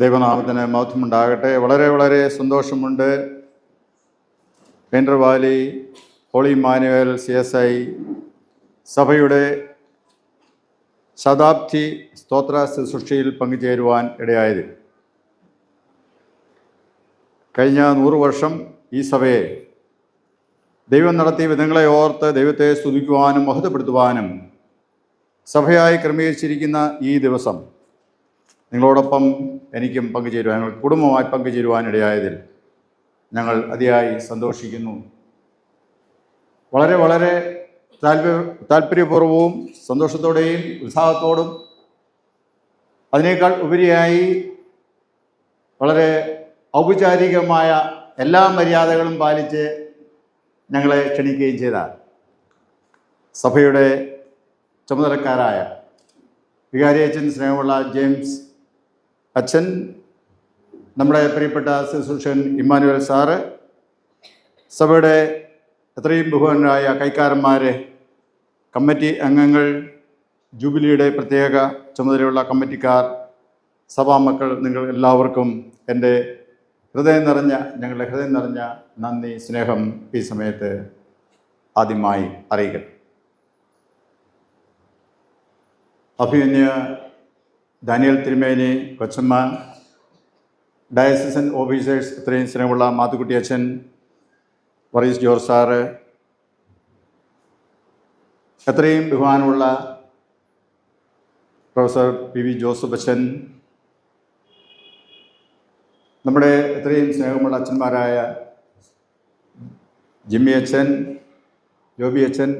ദൈവനാമത്തിന് മഹത്വമുണ്ടാകട്ടെ. വളരെ വളരെ സന്തോഷമുണ്ട്. Painter valley holy Emmanuel CSI സഭയുടെ ശതാബ്ദി സ്തോത്ര ശുശ്രൂഷയിൽ പങ്കുചേരുവാൻ ഇടയായത്. കഴിഞ്ഞ 100 വർഷം ഈ സഭയെ ദൈവം നടത്തിയ വിധങ്ങളെ ഓർത്ത് ദൈവത്തെ സ്തുതിക്കുവാനും മഹത്വപ്പെടുത്തുവാനും സഭയായി ക്രമീകരിച്ചിരിക്കുന്ന ഈ ദിവസം നിങ്ങളോടൊപ്പം എനിക്കും പങ്കുചേരുവാൻ, ഞങ്ങൾ കുടുംബമായി പങ്കുചേരുവാനിടയായതിൽ ഞങ്ങൾ അതിയായി സന്തോഷിക്കുന്നു. വളരെ വളരെ താല്പര്യപൂർവ്വവും സന്തോഷത്തോടെയും ഉത്സാഹത്തോടും അതിനേക്കാൾ ഉപരിയായി വളരെ ഔപചാരികമായ എല്ലാ മര്യാദകളും പാലിച്ച് ഞങ്ങളെ ക്ഷണിക്കുകയും ചെയ്ത സഭയുടെ ചുമതലക്കാരായ വികാരി അച്ഛൻ, സ്നേഹമുള്ള ജെയിംസ് അച്ഛൻ, നമ്മുടെ പ്രിയപ്പെട്ട ശുശ്രൂഷൻ ഇമ്മാനുവേൽ സാറ്, സഭയുടെ എത്രയും ബഹുമാനരായ കൈക്കാരന്മാർ, കമ്മിറ്റി അംഗങ്ങൾ, ജൂബിലിയുടെ പ്രത്യേക ചുമതലയുള്ള കമ്മിറ്റിക്കാർ, സഭാമക്കൾ, നിങ്ങൾ എല്ലാവർക്കും എൻ്റെ ഞങ്ങളുടെ ഹൃദയം നിറഞ്ഞ നന്ദി, സ്നേഹം ഈ സമയത്ത് ആദ്യമായി അറിയിക്കട്ടെ. അഭിമന്യ ദാനിയേൽ തിരുമേനി, കൊച്ചമ്മ, ഡയസിസൻ ഓഫീസേഴ്സ്, ഇത്രയും സ്നേഹമുള്ള മാത്തുക്കുട്ടി അച്ഛൻ, വർഗീസ് ജോർജ് സാറ്, എത്രയും ബഹുമാനമുള്ള പ്രൊഫസർ PV ജോസഫ് അച്ഛൻ, നമ്മുടെ എത്രയും സ്നേഹമുള്ള അച്ഛന്മാരായ ജിമ്മി അച്ഛൻ, ജോബി അച്ഛൻ,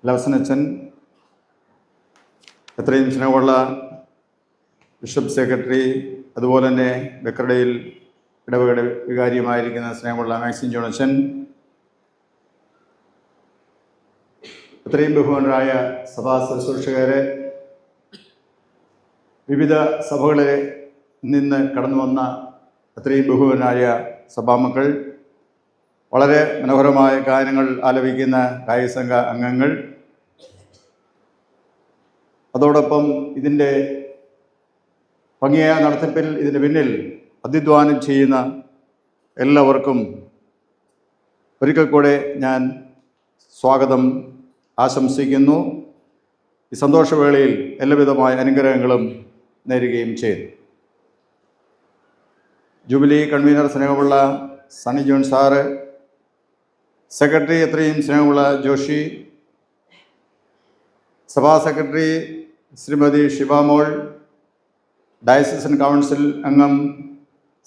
ലവസൻ അച്ഛൻ, എത്രയും സ്നേഹമുള്ള ബിഷപ്പ് സെക്രട്ടറി, അതുപോലെ തന്നെ ബക്കറുടെയിൽ ഇടവകയുടെ വികാരിയുമായിരിക്കുന്ന സ്നേഹമുള്ള മാക്സിൻ ജോൺ അച്ഛൻ, എത്രയും ബഹുമാനരായ സഭാ ശുശ്രൂഷകരെ, വിവിധ സഭകളിൽ നിന്ന് കടന്നു വന്ന എത്രയും ബഹുമാനായ സഭാമക്കൾ, വളരെ മനോഹരമായ ഗാനങ്ങൾ ആലപിക്കുന്ന ഗായകസംഘ അംഗങ്ങൾ, അതോടൊപ്പം ഇതിൻ്റെ ഭംഗിയായ നടത്തിപ്പിൽ ഇതിൻ്റെ പിന്നിൽ അധ്വാനം ചെയ്യുന്ന എല്ലാവർക്കും ഒരിക്കൽ കൂടെ ഞാൻ സ്വാഗതം ആശംസിക്കുന്നു. ഈ സന്തോഷവേളയിൽ എല്ലാവിധമായ അനുഗ്രഹങ്ങളും നേരുകയും ചെയ്തു. ജൂബിലി കൺവീനർ സ്നേഹമുള്ള സണ്ണി ജോൺ സാറ്, സെക്രട്ടറി എത്രയും സ്നേഹമുള്ള ജോഷി, സഭാ secretary Shrimati Shibamol, diocesan council അംഗം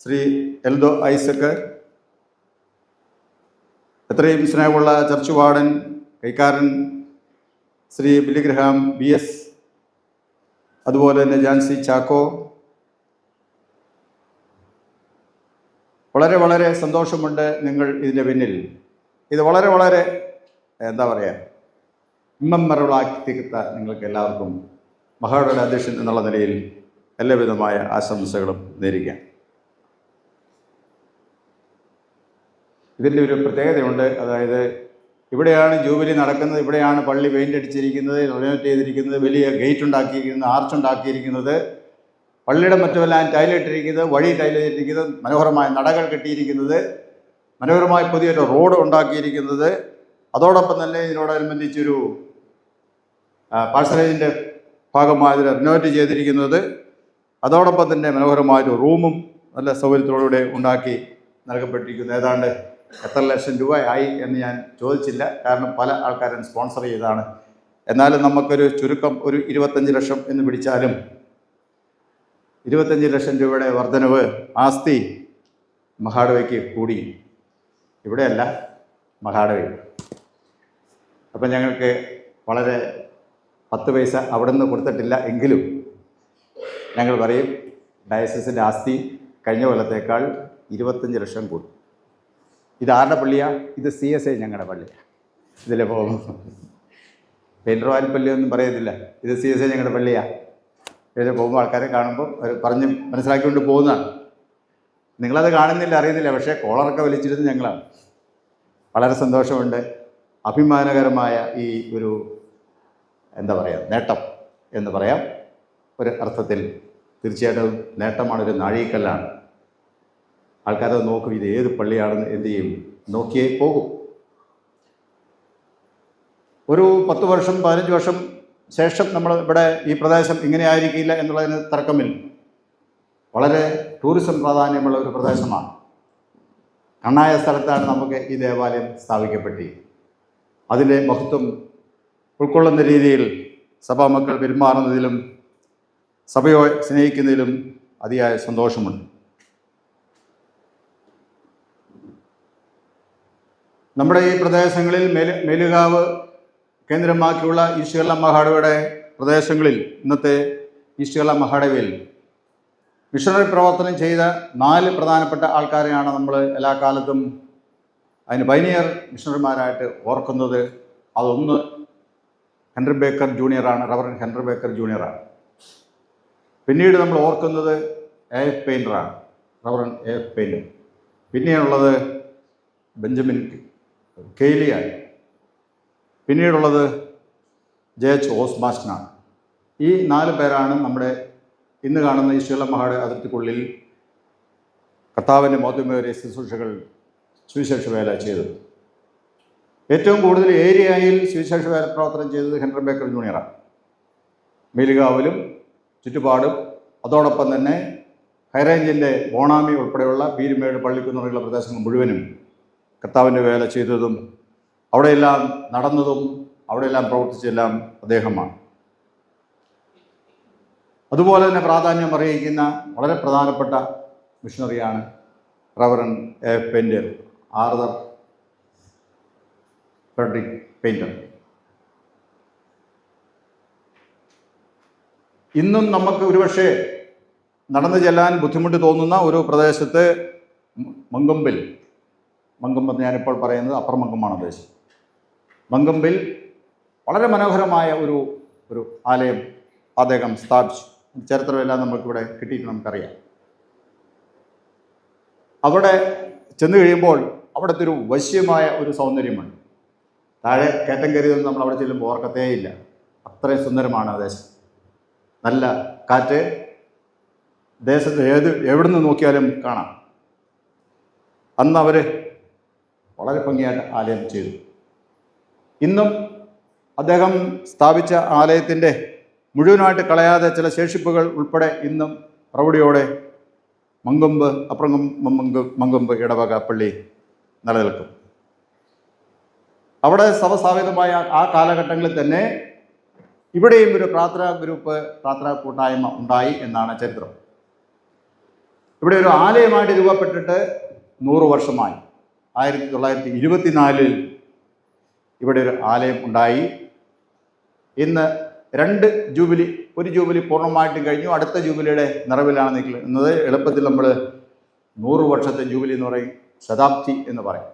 ശ്രീ എൽദോ ഐസക്, എത്രയും സ്നേഹമുള്ള ചർച്ച് വാർഡൻ കൈക്കാരൻ ശ്രീ ബില്ലിഗ്രഹാം BS, അതുപോലെ തന്നെ ജാൻസി ചാക്കോ, വളരെ വളരെ സന്തോഷമുണ്ട് നിങ്ങൾ ഇതിൻ്റെ പിന്നിൽ. ഇത് വളരെ വളരെ എന്താ പറയുക, ഇമ്മറബിളാക്കി തീർത്ത നിങ്ങൾക്ക് എല്ലാവർക്കും മഹായുടെ അധ്യക്ഷൻ എന്നുള്ള നിലയിൽ എല്ലാവിധമായ ആശംസകളും നേരുകയാണ്. ഇതിൻ്റെ ഒരു പ്രത്യേകതയുണ്ട്. അതായത് ഇവിടെയാണ് ജൂബിലി നടക്കുന്നത്, ഇവിടെയാണ് പള്ളി പെയിൻ്റ് അടിച്ചിരിക്കുന്നത്, റെനോവേറ്റ് ചെയ്തിരിക്കുന്നത്, വലിയ ഗേറ്റ് ഉണ്ടാക്കിയിരിക്കുന്നത്, ആർച്ച് ഉണ്ടാക്കിയിരിക്കുന്നത്, പള്ളിയുടെ മറ്റുമെല്ലാം ടൈലിട്ടിരിക്കുന്നത്, വഴി ടൈലിട്ടിരിക്കുന്നത്, മനോഹരമായ നടകൾ കെട്ടിയിരിക്കുന്നത്, മനോഹരമായ പുതിയൊരു റോഡ് ഉണ്ടാക്കിയിരിക്കുന്നത്, അതോടൊപ്പം തന്നെ ഇതിനോടനുബന്ധിച്ചൊരു പാഴ്സലേജിൻ്റെ ഭാഗമായി റിനോവേറ്റ് ചെയ്തിരിക്കുന്നത്, അതോടൊപ്പം തന്നെ മനോഹരമായൊരു റൂമും നല്ല സൗകര്യത്തോടുകൂടെ ഉണ്ടാക്കി നൽകപ്പെട്ടിരിക്കുന്നു. ഏതാണ്ട് എത്ര ലക്ഷം രൂപ ആയി എന്ന് ഞാൻ ചോദിച്ചില്ല, കാരണം പല ആൾക്കാരും സ്പോൺസർ ചെയ്തതാണ്. എന്നാലും നമുക്കൊരു ചുരുക്കം ഒരു 25 ലക്ഷം എന്ന് പിടിച്ചാലും 25 ലക്ഷം രൂപയുടെ വർധനവ് ആസ്തി മഹാഡവയ്ക്ക് കൂടി, ഇവിടെയല്ല മഹാഡവയിൽ. അപ്പം ഞങ്ങൾക്ക് വളരെ 10 പൈസ അവിടെ നിന്ന് കൊടുത്തിട്ടില്ല എങ്കിലും ഞങ്ങൾ പറയും ഡയസിസിൻ്റെ ആസ്തി കഴിഞ്ഞ കൊല്ലത്തേക്കാൾ 25 ലക്ഷം കൂടി. ഇത് ആരുടെ പള്ളിയാണ്? ഇത് CSI ഞങ്ങളുടെ പള്ളിയാണ്. ഇതിലെ പോകും പെയിൻറ്റർ പള്ളിയൊന്നും പറയത്തില്ല, ഇത് CSI ഞങ്ങളുടെ പള്ളിയാണ്. ഇതിൽ പോകുമ്പോൾ ആൾക്കാരെ കാണുമ്പോൾ അവർ പറഞ്ഞ് മനസ്സിലാക്കിക്കൊണ്ട് പോകുന്നതാണ്. നിങ്ങളത് കാണുന്നില്ല, അറിയുന്നില്ല, പക്ഷേ കോളറൊക്കെ വലിച്ചിരുന്ന് ഞങ്ങളാണ്. വളരെ സന്തോഷമുണ്ട്. അഭിമാനകരമായ ഈ ഒരു എന്താ പറയുക നേട്ടം എന്ന് പറയാം ഒരു അർത്ഥത്തിൽ തീർച്ചയായിട്ടും നേട്ടമാണ്, ഒരു നാഴികക്കല്ലാണ്. ആൾക്കാരത് നോക്കും, ഇത് ഏത് പള്ളിയാണെന്ന് എന്ത് ചെയ്യും, നോക്കിയേ പോകും. ഒരു 10 വർഷം 15 വർഷം ശേഷം നമ്മൾ ഇവിടെ ഈ പ്രദേശം ഇങ്ങനെ ആയിരിക്കില്ല എന്നുള്ളതിന് തർക്കമില്ല. വളരെ ടൂറിസം പ്രാധാന്യമുള്ള ഒരു പ്രദേശമാണ്. കണ്ണായ സ്ഥലത്താണ് നമുക്ക് ഈ ദേവാലയം സ്ഥാപിക്കപ്പെട്ടി. അതിൻ്റെ മഹത്വം ഉൾക്കൊള്ളുന്ന രീതിയിൽ സഭാമക്കൾ പെരുമാറുന്നതിലും സഭയെ സ്നേഹിക്കുന്നതിലും അതിയായ സന്തോഷമുണ്ട്. നമ്മുടെ ഈ പ്രദേശങ്ങളിൽ മേലുകാവ് കേന്ദ്രമാക്കിയുള്ള ഈസ്റ്റ് കേരള മഹാടവയുടെ പ്രദേശങ്ങളിൽ, ഇന്നത്തെ ഈസ്റ്റ് കേരള മഹാടവയിൽ മിഷണറി പ്രവർത്തനം ചെയ്ത 4 പ്രധാനപ്പെട്ട ആൾക്കാരെയാണ് നമ്മൾ എല്ലാ കാലത്തും അതിന് പൈനിയർ മിഷണറിമാരായിട്ട് ഓർക്കുന്നത്. അതൊന്ന് ഹെൻറി ബേക്കർ ജൂനിയറാണ്, റവറൻ ഹെൻറി ബേക്കർ ജൂനിയറാണ്. പിന്നീട് നമ്മൾ ഓർക്കുന്നത് AF പെയിൻ്ററാണ്, റവറൻ AF പെയിൻ്റർ. പിന്നെയുള്ളത് ബെഞ്ചമിൻ കെയ്ലിയാണ്. പിന്നീടുള്ളത് JH ഓസ്മാസ്റ്റനാണ്. ഈ 4 പേരാണ് നമ്മുടെ ഇന്ന് കാണുന്ന ഈസ്റ്റ് കേരള മഹാട അതിർത്തിക്കുള്ളിൽ കർത്താവിൻ്റെ മഹത്വമേറിയ ശുശ്രൂഷകൾ സുവിശേഷ വേല ചെയ്തത്. ഏറ്റവും കൂടുതൽ ഏരിയയിൽ സുവിശേഷ വേല പ്രവർത്തനം ചെയ്തത് ഹെൻറി ബേക്കർ ജൂനിയറാണ്. മേലുകാവിലും ചുറ്റുപാടും, അതോടൊപ്പം തന്നെ ഹൈറേഞ്ചിൻ്റെ ബോണാമി ഉൾപ്പെടെയുള്ള പീരുമേട് പള്ളിക്കുന്നുള്ള പ്രദേശങ്ങൾ മുഴുവനും കർത്താവിൻ്റെ വേല ചെയ്തതും അവിടെയെല്ലാം നടന്നതും അവിടെയെല്ലാം പ്രവർത്തിച്ചെല്ലാം അദ്ദേഹമാണ്. അതുപോലെ തന്നെ പ്രാധാന്യം അറിയിക്കുന്ന വളരെ പ്രധാനപ്പെട്ട മിഷണറിയാണ് reverend AF Painter, Arthur Frederick Painter. ഇന്നും നമുക്ക് ഒരുപക്ഷെ നടന്നു ചെല്ലാൻ ബുദ്ധിമുട്ട് തോന്നുന്ന ഒരു പ്രദേശത്ത് മങ്കൊമ്പിൽ ഞാനിപ്പോൾ പറയുന്നത് അപ്പർ മങ്കൊമ്പാണ് ഉദ്ദേശം. മങ്കൊമ്പിൽ വളരെ മനോഹരമായ ഒരു ആലയം അദ്ദേഹം സ്ഥാപിച്ചു. ചരിത്രമെല്ലാം നമുക്കിവിടെ കിട്ടിയിട്ട് നമുക്കറിയാം. അവിടെ ചെന്ന് കഴിയുമ്പോൾ അവിടുത്തെ ഒരു വശ്യമായ ഒരു സൗന്ദര്യമുണ്ട്. താഴെ കയറ്റം കയറിയതൊന്നും നമ്മൾ അവിടെ ചെല്ലുമ്പോൾ ഓർക്കത്തേയില്ല. അത്രയും സുന്ദരമാണ് ദേശം. നല്ല കാറ്റ്, ദേശത്ത് എവിടെ നിന്ന് നോക്കിയാലും കാണാം. അന്ന് അവർ വളരെ ഭംഗിയായിട്ട് ആലയം ചെയ്തു. ഇന്നും അദ്ദേഹം സ്ഥാപിച്ച ആലയത്തിൻ്റെ മുഴുവനായിട്ട് കളയാതെ ചില ശേഷിപ്പുകൾ ഉൾപ്പെടെ ഇന്നും പ്രൗഢിയോടെ മങ്കൊമ്പ് ഇടവക പള്ളി നിലനിൽക്കും. അവിടെ സഭ സ്ഥാപിതമായ ആ കാലഘട്ടങ്ങളിൽ തന്നെ ഇവിടെയും ഒരു പ്രാർത്ഥനാ കൂട്ടായ്മ ഉണ്ടായി എന്നാണ് ചരിത്രം. ഇവിടെ ഒരു ആലയമായിട്ട് രൂപപ്പെട്ടിട്ട് 100 വർഷമായി. 1924 ഇവിടെ ഒരു ആലയം ഉണ്ടായി. ഇന്ന് 2 ജൂബിലി, ഒരു ജൂബിലി പൂർണ്ണമായിട്ടും കഴിഞ്ഞു. അടുത്ത ജൂബിലിയുടെ നിറവിലാണ് നിൽക്കുന്നത്. എളുപ്പത്തിൽ നമ്മൾ 100 വർഷത്തെ ജൂബിലി എന്ന് പറയും, ശതാബ്ദി എന്ന് പറയും.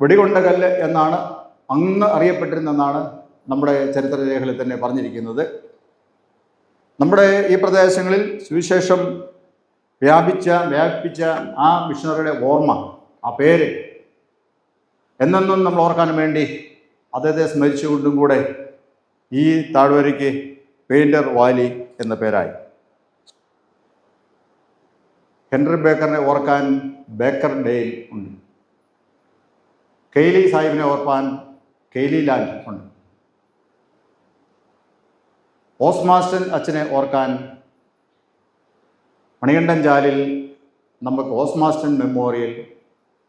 വെടികൊണ്ട കല്ല് എന്നാണ് അന്ന് അറിയപ്പെട്ടിരുന്നെന്നാണ് നമ്മുടെ ചരിത്രരേഖകളിൽ തന്നെ പറഞ്ഞിരിക്കുന്നത്. നമ്മുടെ ഈ പ്രദേശങ്ങളിൽ സുവിശേഷം വ്യാപിച്ച ആ മിഷണറിയുടെ ഓർമ്മ, ആ പേര് എന്നെന്നും നമ്മൾ ഓർക്കാൻ വേണ്ടി അദ്ദേഹത്തെ സ്മരിച്ചുകൊണ്ടും കൂടെ ഈ താഴ്വരയ്ക്ക് പെയിൻ്റർ വാലി എന്ന പേരായി. ഹെൻറി ബേക്കറിനെ ഓർക്കാൻ ബേക്കർ ഡേയിൽ ഉണ്ട്. കെയ്ലി സാഹിബിനെ ഓർക്കാൻ കെയ്ലി ലാൻഡ് ഉണ്ട്. ഓസ്മാസ്റ്റൻ അച്ഛനെ ഓർക്കാൻ മണികണ്ഠൻ ചാലിൽ നമുക്ക് ഓസ്മാസ്റ്റൻ മെമ്മോറിയൽ,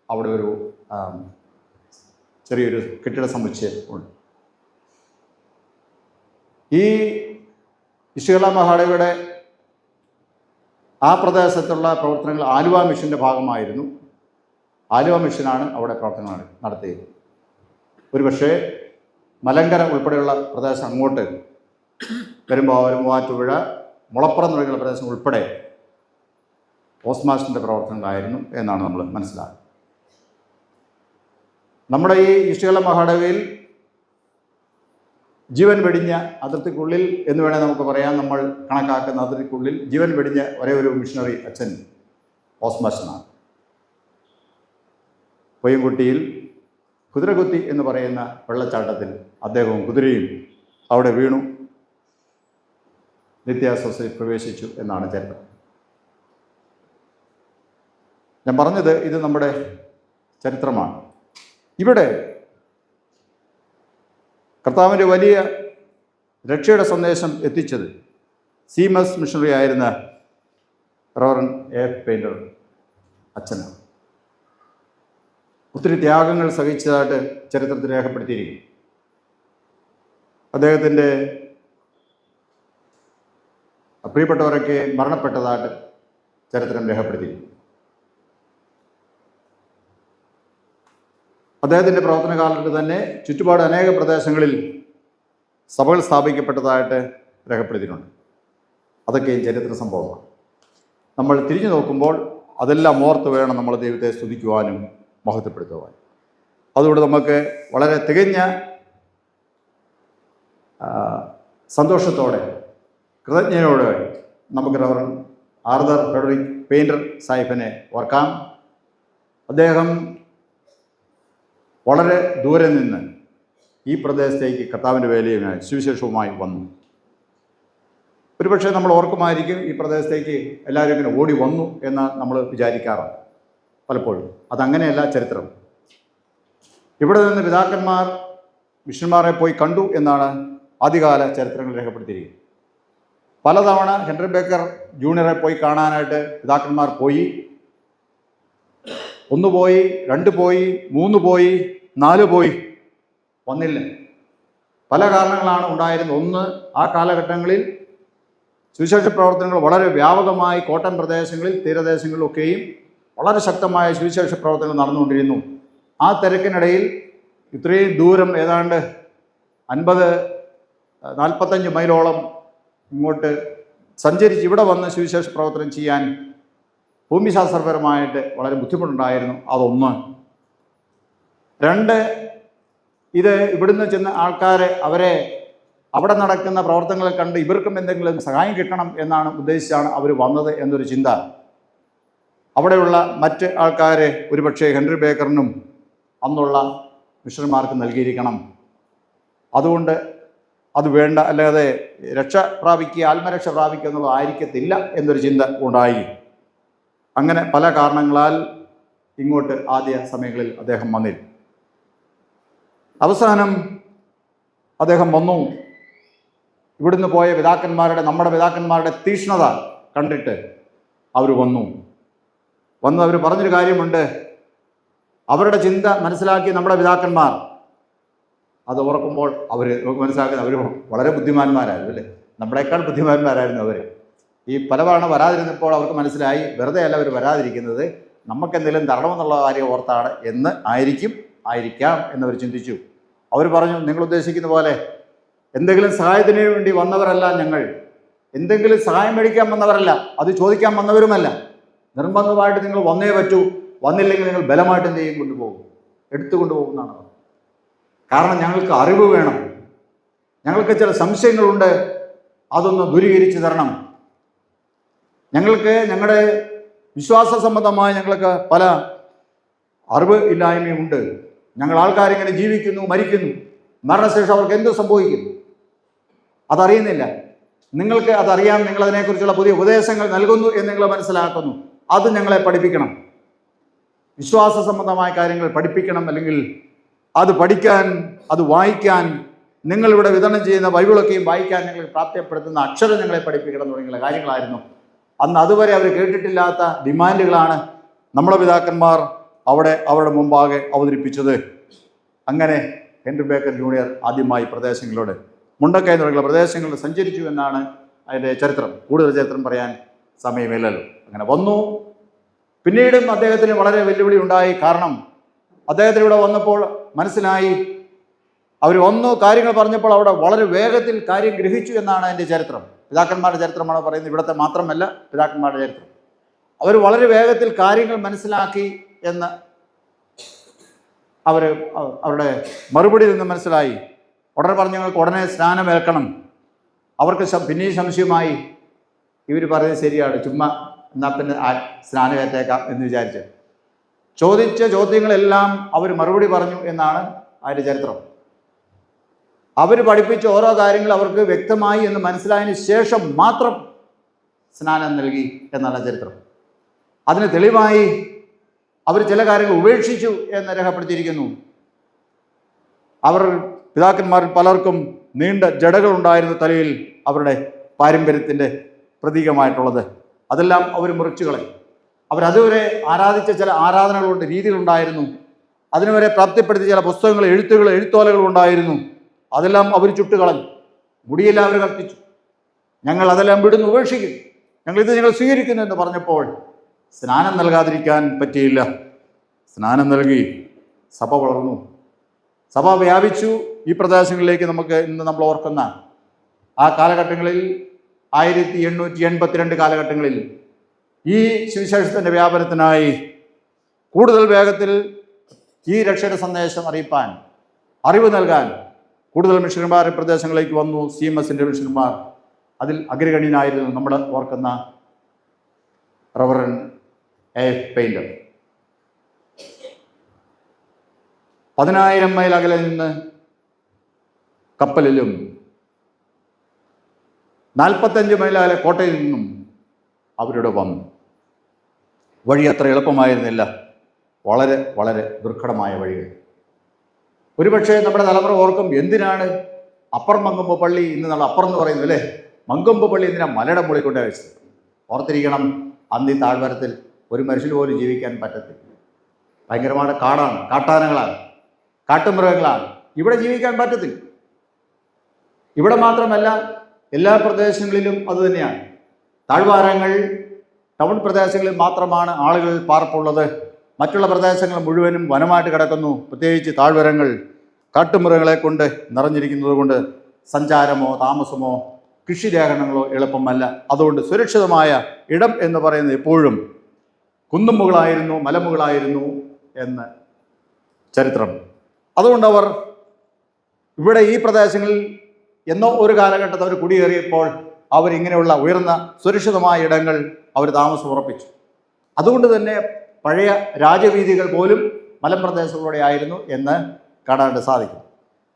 അവിടെ ഒരു ചെറിയൊരു കെട്ടിട സമുച്ചയം ഉണ്ട്. ഈ ഈസ്റ്റ് കേരള മഹാടവയുടെ ആ പ്രദേശത്തുള്ള പ്രവർത്തനങ്ങൾ ആലുവ മിഷൻ്റെ ഭാഗമായിരുന്നു. ആലുവ മിഷനാണ് അവിടെ പ്രവർത്തനങ്ങൾ നടത്തിയത്. ഒരുപക്ഷെ മലങ്കര ഉൾപ്പെടെയുള്ള പ്രദേശം അങ്ങോട്ട് വരുമ്പോൾ മൂവാറ്റുപുഴ, മുളപ്പുറം തുടങ്ങിയുള്ള പ്രദേശം ഉൾപ്പെടെ ഓസ്മാസ്റ്റൻ്റെ പ്രവർത്തനങ്ങളായിരുന്നു എന്നാണ് നമ്മൾ മനസ്സിലാക്കുന്നത്. നമ്മുടെ ഈ ഈസ്റ്റ് കേരള മഹാടവയിൽ ജീവൻ വെടിഞ്ഞ അതിർത്തിക്കുള്ളിൽ എന്ന് വേണേൽ നമുക്ക് പറയാം. നമ്മൾ കണക്കാക്കുന്ന അതിർത്തിക്കുള്ളിൽ ജീവൻ വെടിഞ്ഞ ഒരേ ഒരു മിഷണറി അച്ഛൻ ഓസ്മാസ്റ്റനാണ്. പൊയ്യംകുട്ടിയിൽ കുതിരകുത്തി എന്ന് പറയുന്ന വെള്ളച്ചാട്ടത്തിൽ അദ്ദേഹവും കുതിരയും അവിടെ വീണു, നിത്യാസ്വസ്ഥയിൽ പ്രവേശിച്ചു എന്നാണ് ചരിത്രം. ഞാൻ പറഞ്ഞത് ഇത് നമ്മുടെ ചരിത്രമാണ്. ഇവിടെ കർത്താവിൻ്റെ വലിയ രക്ഷയുടെ സന്ദേശം എത്തിച്ചത് സീമസ് മിഷണറി ആയിരുന്ന റവറൻ എഫ് പെയിൻ്റർ അച്ഛനാണ്. ഒത്തിരി ത്യാഗങ്ങൾ സഹിച്ചതായിട്ട് ചരിത്രത്തിൽ രേഖപ്പെടുത്തിയിരിക്കും. അദ്ദേഹത്തിൻ്റെ പ്രിയപ്പെട്ടവരൊക്കെ മരണപ്പെട്ടതായിട്ട് ചരിത്രം രേഖപ്പെടുത്തിയിരിക്കും. അദ്ദേഹത്തിൻ്റെ പ്രവർത്തന കാലത്ത് തന്നെ ചുറ്റുപാട് അനേക പ്രദേശങ്ങളിൽ സഭകൾ സ്ഥാപിക്കപ്പെട്ടതായിട്ട് രേഖപ്പെടുത്തിയിട്ടുണ്ട്. അതൊക്കെയും ചരിത്ര സംഭവമാണ്. നമ്മൾ തിരിഞ്ഞു നോക്കുമ്പോൾ അതെല്ലാം ഓർത്ത് വേണം നമ്മൾ ദൈവത്തെ സ്തുതിക്കുവാനും മഹത്വപ്പെടുത്തുവാനും. അതുകൊണ്ട് നമുക്ക് വളരെ തികഞ്ഞ സന്തോഷത്തോടെ, കൃതജ്ഞതയോടെ നമുക്ക് റവറൻ ആർതർ ഫ്രെഡറിക് പെയിൻ്റർ സാഹിബിനെ ഓർക്കാം. അദ്ദേഹം വളരെ ദൂരെ നിന്ന് ഈ പ്രദേശത്തേക്ക് കർത്താവിൻ്റെ വേലയുമായി സുവിശേഷവുമായി വന്നു. ഒരുപക്ഷെ നമ്മൾ ഓർക്കുമായിരിക്കും, ഈ പ്രദേശത്തേക്ക് എല്ലാവരും ഇങ്ങനെ ഓടി വന്നു എന്ന് നമ്മൾ വിചാരിക്കാറുണ്ട് പലപ്പോഴും. അതങ്ങനെയല്ല ചരിത്രം. ഇവിടെ നിന്ന് പിതാക്കന്മാർ മിഷന്മാരെ പോയി കണ്ടു എന്നാണ് ആദ്യകാല ചരിത്രങ്ങൾ രേഖപ്പെടുത്തിയിരിക്കുന്നത്. പലതവണ ഹെൻറി ബേക്കർ ജൂനിയറെ പോയി കാണാനായിട്ട് പിതാക്കന്മാർ പോയി. 1 പോയി, 2 പോയി, 3 പോയി, 4 പോയി, വന്നില്ല. പല കാരണങ്ങളാണ് ഉണ്ടായിരുന്നത്. ഒന്ന്, ആ കാലഘട്ടങ്ങളിൽ സുവിശേഷ പ്രവർത്തനങ്ങൾ വളരെ വ്യാപകമായി കോട്ടൻ പ്രദേശങ്ങളിൽ, തീരദേശങ്ങളിലൊക്കെയും വളരെ ശക്തമായ സുവിശേഷ പ്രവർത്തനങ്ങൾ നടന്നുകൊണ്ടിരുന്നു. ആ തിരക്കിനിടയിൽ ഇത്രയും ദൂരം, ഏതാണ്ട് 50-45 മൈലോളം ഇങ്ങോട്ട് സഞ്ചരിച്ച് ഇവിടെ വന്ന് സുവിശേഷ പ്രവർത്തനം ചെയ്യാൻ ഭൂമിശാസ്ത്രപരമായിട്ട് വളരെ ബുദ്ധിമുട്ടുണ്ടായിരുന്നു. അതൊന്ന്. 2, ഇത് ഇവിടുന്ന് ചെന്ന ആൾക്കാരെ അവിടെ നടക്കുന്ന പ്രവർത്തനങ്ങൾ കണ്ട് ഇവർക്കും എന്തെങ്കിലും സഹായം കിട്ടണം എന്നാണ് ഉദ്ദേശിച്ചാണ് അവർ വന്നത് എന്നൊരു ചിന്ത അവിടെയുള്ള മറ്റ് ആൾക്കാരെ ഒരുപക്ഷെ ഹെൻറി ബേക്കറിനും അന്നുള്ള മിഷണറിമാർക്ക് നൽകിയിരിക്കണം. അതുകൊണ്ട് അത് വേണ്ട, അല്ലാതെ രക്ഷ പ്രാപിക്കുക, ആത്മരക്ഷ പ്രാപിക്കുക എന്നുള്ളത് ആയിരിക്കത്തില്ല എന്നൊരു ചിന്ത ഉണ്ടായി. അങ്ങനെ പല കാരണങ്ങളാൽ ഇങ്ങോട്ട് ആദ്യ സമയങ്ങളിൽ അദ്ദേഹം വന്നില്ല. അവസാനം അദ്ദേഹം വന്നു. ഇവിടുന്ന് പോയ നമ്മുടെ പിതാക്കന്മാരുടെ തീക്ഷ്ണത കണ്ടിട്ട് അവർ വന്നു. അവർ പറഞ്ഞൊരു കാര്യമുണ്ട്. അവരുടെ ചിന്ത മനസ്സിലാക്കി നമ്മുടെ പിതാക്കന്മാർ അത് ഓർക്കുമ്പോൾ അവർ മനസ്സിലാക്കുന്നത് അവർ വളരെ ബുദ്ധിമാന്മാരായിരുന്നു, അല്ലേ? നമ്മളെക്കാൾ ബുദ്ധിമാന്മാരായിരുന്നു അവർ. ഈ പലതവണ വരാതിരുന്നപ്പോൾ അവർക്ക് മനസ്സിലായി, വെറുതെ അല്ല അവർ വരാതിരിക്കുന്നത്, നമുക്കെന്തെങ്കിലും തരണമെന്നുള്ള കാര്യം ഓർത്താണ് എന്ന് ആയിരിക്കാം എന്നവർ ചിന്തിച്ചു. അവർ പറഞ്ഞു, നിങ്ങൾ ഉദ്ദേശിക്കുന്ന പോലെ എന്തെങ്കിലും സഹായത്തിന് വേണ്ടി വന്നവരല്ല ഞങ്ങൾ, എന്തെങ്കിലും സഹായം മേടിക്കാൻ വന്നവരല്ല, അത് ചോദിക്കാൻ വന്നവരുമല്ല. നിർബന്ധമായിട്ട് നിങ്ങൾ വന്നേ പറ്റൂ, വന്നില്ലെങ്കിൽ നിങ്ങൾ ബലമായിട്ട് എന്ത് ചെയ്യും, എടുത്തുകൊണ്ടുപോകുന്നതാണ്. കാരണം ഞങ്ങൾക്ക് അറിവ് വേണം, ഞങ്ങൾക്ക് ചില സംശയങ്ങളുണ്ട്, അതൊന്ന് ദൂരീകരിച്ച് തരണം. ഞങ്ങളുടെ വിശ്വാസ സംബന്ധമായ ഞങ്ങൾക്ക് പല അറിവ് ഇല്ലായ്മയുണ്ട്. ഞങ്ങൾ ആൾക്കാരിങ്ങനെ ജീവിക്കുന്നു, മരിക്കുന്നു, മരണശേഷം അവർക്ക് എന്ത് സംഭവിക്കുന്നു അതറിയുന്നില്ല. നിങ്ങൾക്ക് അതറിയാം, നിങ്ങളതിനെക്കുറിച്ചുള്ള പുതിയ ഉപദേശങ്ങൾ നൽകുന്നു എന്ന് നിങ്ങൾ മനസ്സിലാക്കുന്നു. അത് ഞങ്ങളെ പഠിപ്പിക്കണം. വിശ്വാസ സംബന്ധമായ കാര്യങ്ങൾ പഠിപ്പിക്കണം, അല്ലെങ്കിൽ അത് പഠിക്കാൻ, അത് വായിക്കാൻ, നിങ്ങളിവിടെ വിതരണം ചെയ്യുന്ന ബൈബിളൊക്കെയും വായിക്കാൻ ഞങ്ങൾ പ്രാപ്തിപ്പെടുത്തുന്ന അക്ഷരം ഞങ്ങളെ പഠിപ്പിക്കണം തുടങ്ങിയുള്ള കാര്യങ്ങളായിരുന്നു അന്ന്. അതുവരെ അവർ കേട്ടിട്ടില്ലാത്ത ഡിമാൻഡുകളാണ് നമ്മുടെ പിതാക്കന്മാർ അവരുടെ മുമ്പാകെ അവതരിപ്പിച്ചത്. അങ്ങനെ ഹെൻറി ബേക്കർ ജൂനിയർ ആദ്യമായി മുണ്ടക്കൈ തുടങ്ങിയുള്ള പ്രദേശങ്ങളിൽ സഞ്ചരിച്ചു എന്നാണ് അതിൻ്റെ ചരിത്രം. കൂടുതൽ ചരിത്രം പറയാൻ സമയമില്ലല്ലോ. അങ്ങനെ വന്നു. പിന്നീടും അദ്ദേഹത്തിന് വളരെ വെല്ലുവിളി ഉണ്ടായി. കാരണം അദ്ദേഹത്തിന് ഇവിടെ വന്നപ്പോൾ മനസ്സിലായി, അവർ വന്നു കാര്യങ്ങൾ പറഞ്ഞപ്പോൾ അവിടെ വളരെ വേഗത്തിൽ കാര്യം ഗ്രഹിച്ചു എന്നാണ് അതിൻ്റെ ചരിത്രം. പിതാക്കന്മാരുടെ ചരിത്രമാണ് പറയുന്നത്, ഇവിടുത്തെ മാത്രമല്ല, പിതാക്കന്മാരുടെ ചരിത്രം. അവർ വളരെ വേഗത്തിൽ കാര്യങ്ങൾ മനസ്സിലാക്കി എന്ന് അവരുടെ മറുപടിയിൽ നിന്ന് മനസ്സിലായി. ഉടനെ പറഞ്ഞു, ഞങ്ങൾക്ക് ഉടനെ സ്നാനമേൽക്കണം. അവർക്ക് പിന്നെയും സംശയമായി. ഇവർ പറയുന്നത് ശരിയാണ്, ചുമ്മാ എന്നാൽ പിന്നെ സ്നാനമേറ്റേക്കാം എന്ന് വിചാരിച്ച് ചോദിച്ച ചോദ്യങ്ങളെല്ലാം അവർ മറുപടി പറഞ്ഞു എന്നാണ് അതിൻ്റെ ചരിത്രം. അവർ പഠിപ്പിച്ച ഓരോ കാര്യങ്ങൾ അവർക്ക് വ്യക്തമായി എന്ന് മനസ്സിലായതിന് ശേഷം മാത്രം സ്നാനം നൽകി എന്നാണ് ചരിത്രം. അതിന് തെളിവായി അവർ ചില കാര്യങ്ങൾ ഉപേക്ഷിച്ചു എന്ന് രേഖപ്പെടുത്തിയിരിക്കുന്നു. അവർ പിതാക്കന്മാരിൽ പലർക്കും നീണ്ട ജടകളുണ്ടായിരുന്നു തലയിൽ, അവരുടെ പാരമ്പര്യത്തിൻ്റെ പ്രതീകമായിട്ടുള്ളത്. അതെല്ലാം അവർ മുറിച്ചു കളയും. അവരതുവരെ ആരാധിച്ച ചില ആരാധനകളുണ്ട്, രീതികളുണ്ടായിരുന്നു. അതിനുവരെ പ്രാപ്തിപ്പെടുത്തിയ ചില പുസ്തകങ്ങൾ, എഴുത്തോലകൾ ഉണ്ടായിരുന്നു. അതെല്ലാം അവർ ചുട്ടുകളഞ്ഞു. മുടിയെല്ലാം അവർ കത്തിച്ചു. ഞങ്ങൾ അതെല്ലാം വിടുന്നു, ഉപേക്ഷിക്കും, ഞങ്ങൾ സ്വീകരിക്കുന്നു എന്ന് പറഞ്ഞപ്പോൾ സ്നാനം നൽകാതിരിക്കാൻ പറ്റിയില്ല. സ്നാനം നൽകി. സഭ വളർന്നു, സഭ വ്യാപിച്ചു. ഈ പ്രദേശങ്ങളിലേക്ക് നമുക്ക് ഇന്ന് നമ്മൾ ഓർക്കുന്ന ആ കാലഘട്ടങ്ങളിൽ 1882 കാലഘട്ടങ്ങളിൽ ഈ സുവിശേഷത്തിൻ്റെ വ്യാപനത്തിനായി കൂടുതൽ വേഗത്തിൽ ഈ രക്ഷയുടെ സന്ദേശം അറിയിപ്പാൻ, അറിവ് നൽകാൻ കൂടുതൽ മിഷണറിമാർ പ്രദേശങ്ങളിലേക്ക് വന്നു. CMSൻ്റെ മിഷണറിമാർ. അതിൽ അഗ്രഗണ്യനായിരുന്നു നമ്മൾ ഓർക്കുന്ന റവറൻ A.F. പെയിൻ്റർ. 10,000 മൈൽ അകലെ നിന്ന് കപ്പലിലും 45 മൈൽ അകലെ കോട്ടയിൽ നിന്നും അവരുടെ വന്നു. വഴി അത്ര എളുപ്പമായിരുന്നില്ല. വളരെ വളരെ ദുർഘടമായ വഴികൾ. ഒരുപക്ഷെ നമ്മുടെ തലമുറ ഓർക്കും, എന്തിനാണ് അപ്പർ മങ്കൊമ്പ് പള്ളി, ഇന്ന് നമ്മൾ അപ്പർ എന്ന് പറയുന്നു അല്ലേ, മങ്കൊമ്പ് പള്ളി എന്തിനാ മലയുടെ മുകളിൽ കൊണ്ടു വെച്ചത്? ഓർത്തിരിക്കണം, അന്ന് ഈ താഴ്വാരത്തിൽ ഒരു മനുഷ്യന് പോലും ജീവിക്കാൻ പറ്റത്തില്ല. ഭയങ്കരമായ കാടാണ്, കാട്ടാനകളാണ്, കാട്ടുമൃഗങ്ങളാണ്. ഇവിടെ ജീവിക്കാൻ പറ്റത്തില്ല. ഇവിടെ മാത്രമല്ല, എല്ലാ പ്രദേശങ്ങളിലും അതുതന്നെയാണ്. താഴ്വാരങ്ങൾ, ടൗൺ പ്രദേശങ്ങളിൽ മാത്രമാണ് ആളുകൾ പാർപ്പുള്ളത്. മറ്റുള്ള പ്രദേശങ്ങൾ മുഴുവനും വനമായിട്ട് കിടക്കുന്നു. പ്രത്യേകിച്ച് താഴ്വരങ്ങൾ കാട്ടുമൃഗങ്ങളെ കൊണ്ട് നിറഞ്ഞിരിക്കുന്നത് കൊണ്ട് സഞ്ചാരമോ താമസമോ കൃഷിലേഖനങ്ങളോ എളുപ്പമല്ല. അതുകൊണ്ട് സുരക്ഷിതമായ ഇടം എന്ന് പറയുന്നത് എപ്പോഴും കുന്നുമുകളായിരുന്നു, മലമുകളായിരുന്നു എന്ന് ചരിത്രം. അതുകൊണ്ട് അവർ ഇവിടെ ഈ പ്രദേശങ്ങളിൽ എന്നോ ഒരു കാലഘട്ടത്തിൽ അവർ കുടിയേറിയപ്പോൾ അവരിങ്ങനെയുള്ള ഉയർന്ന സുരക്ഷിതമായ ഇടങ്ങൾ അവർ താമസം ഉറപ്പിച്ചു. അതുകൊണ്ട് തന്നെ പഴയ രാജവീതികൾ പോലും മലമ്പ്രദേശങ്ങളിലൂടെ ആയിരുന്നു എന്ന് കാണാനായിട്ട് സാധിക്കും.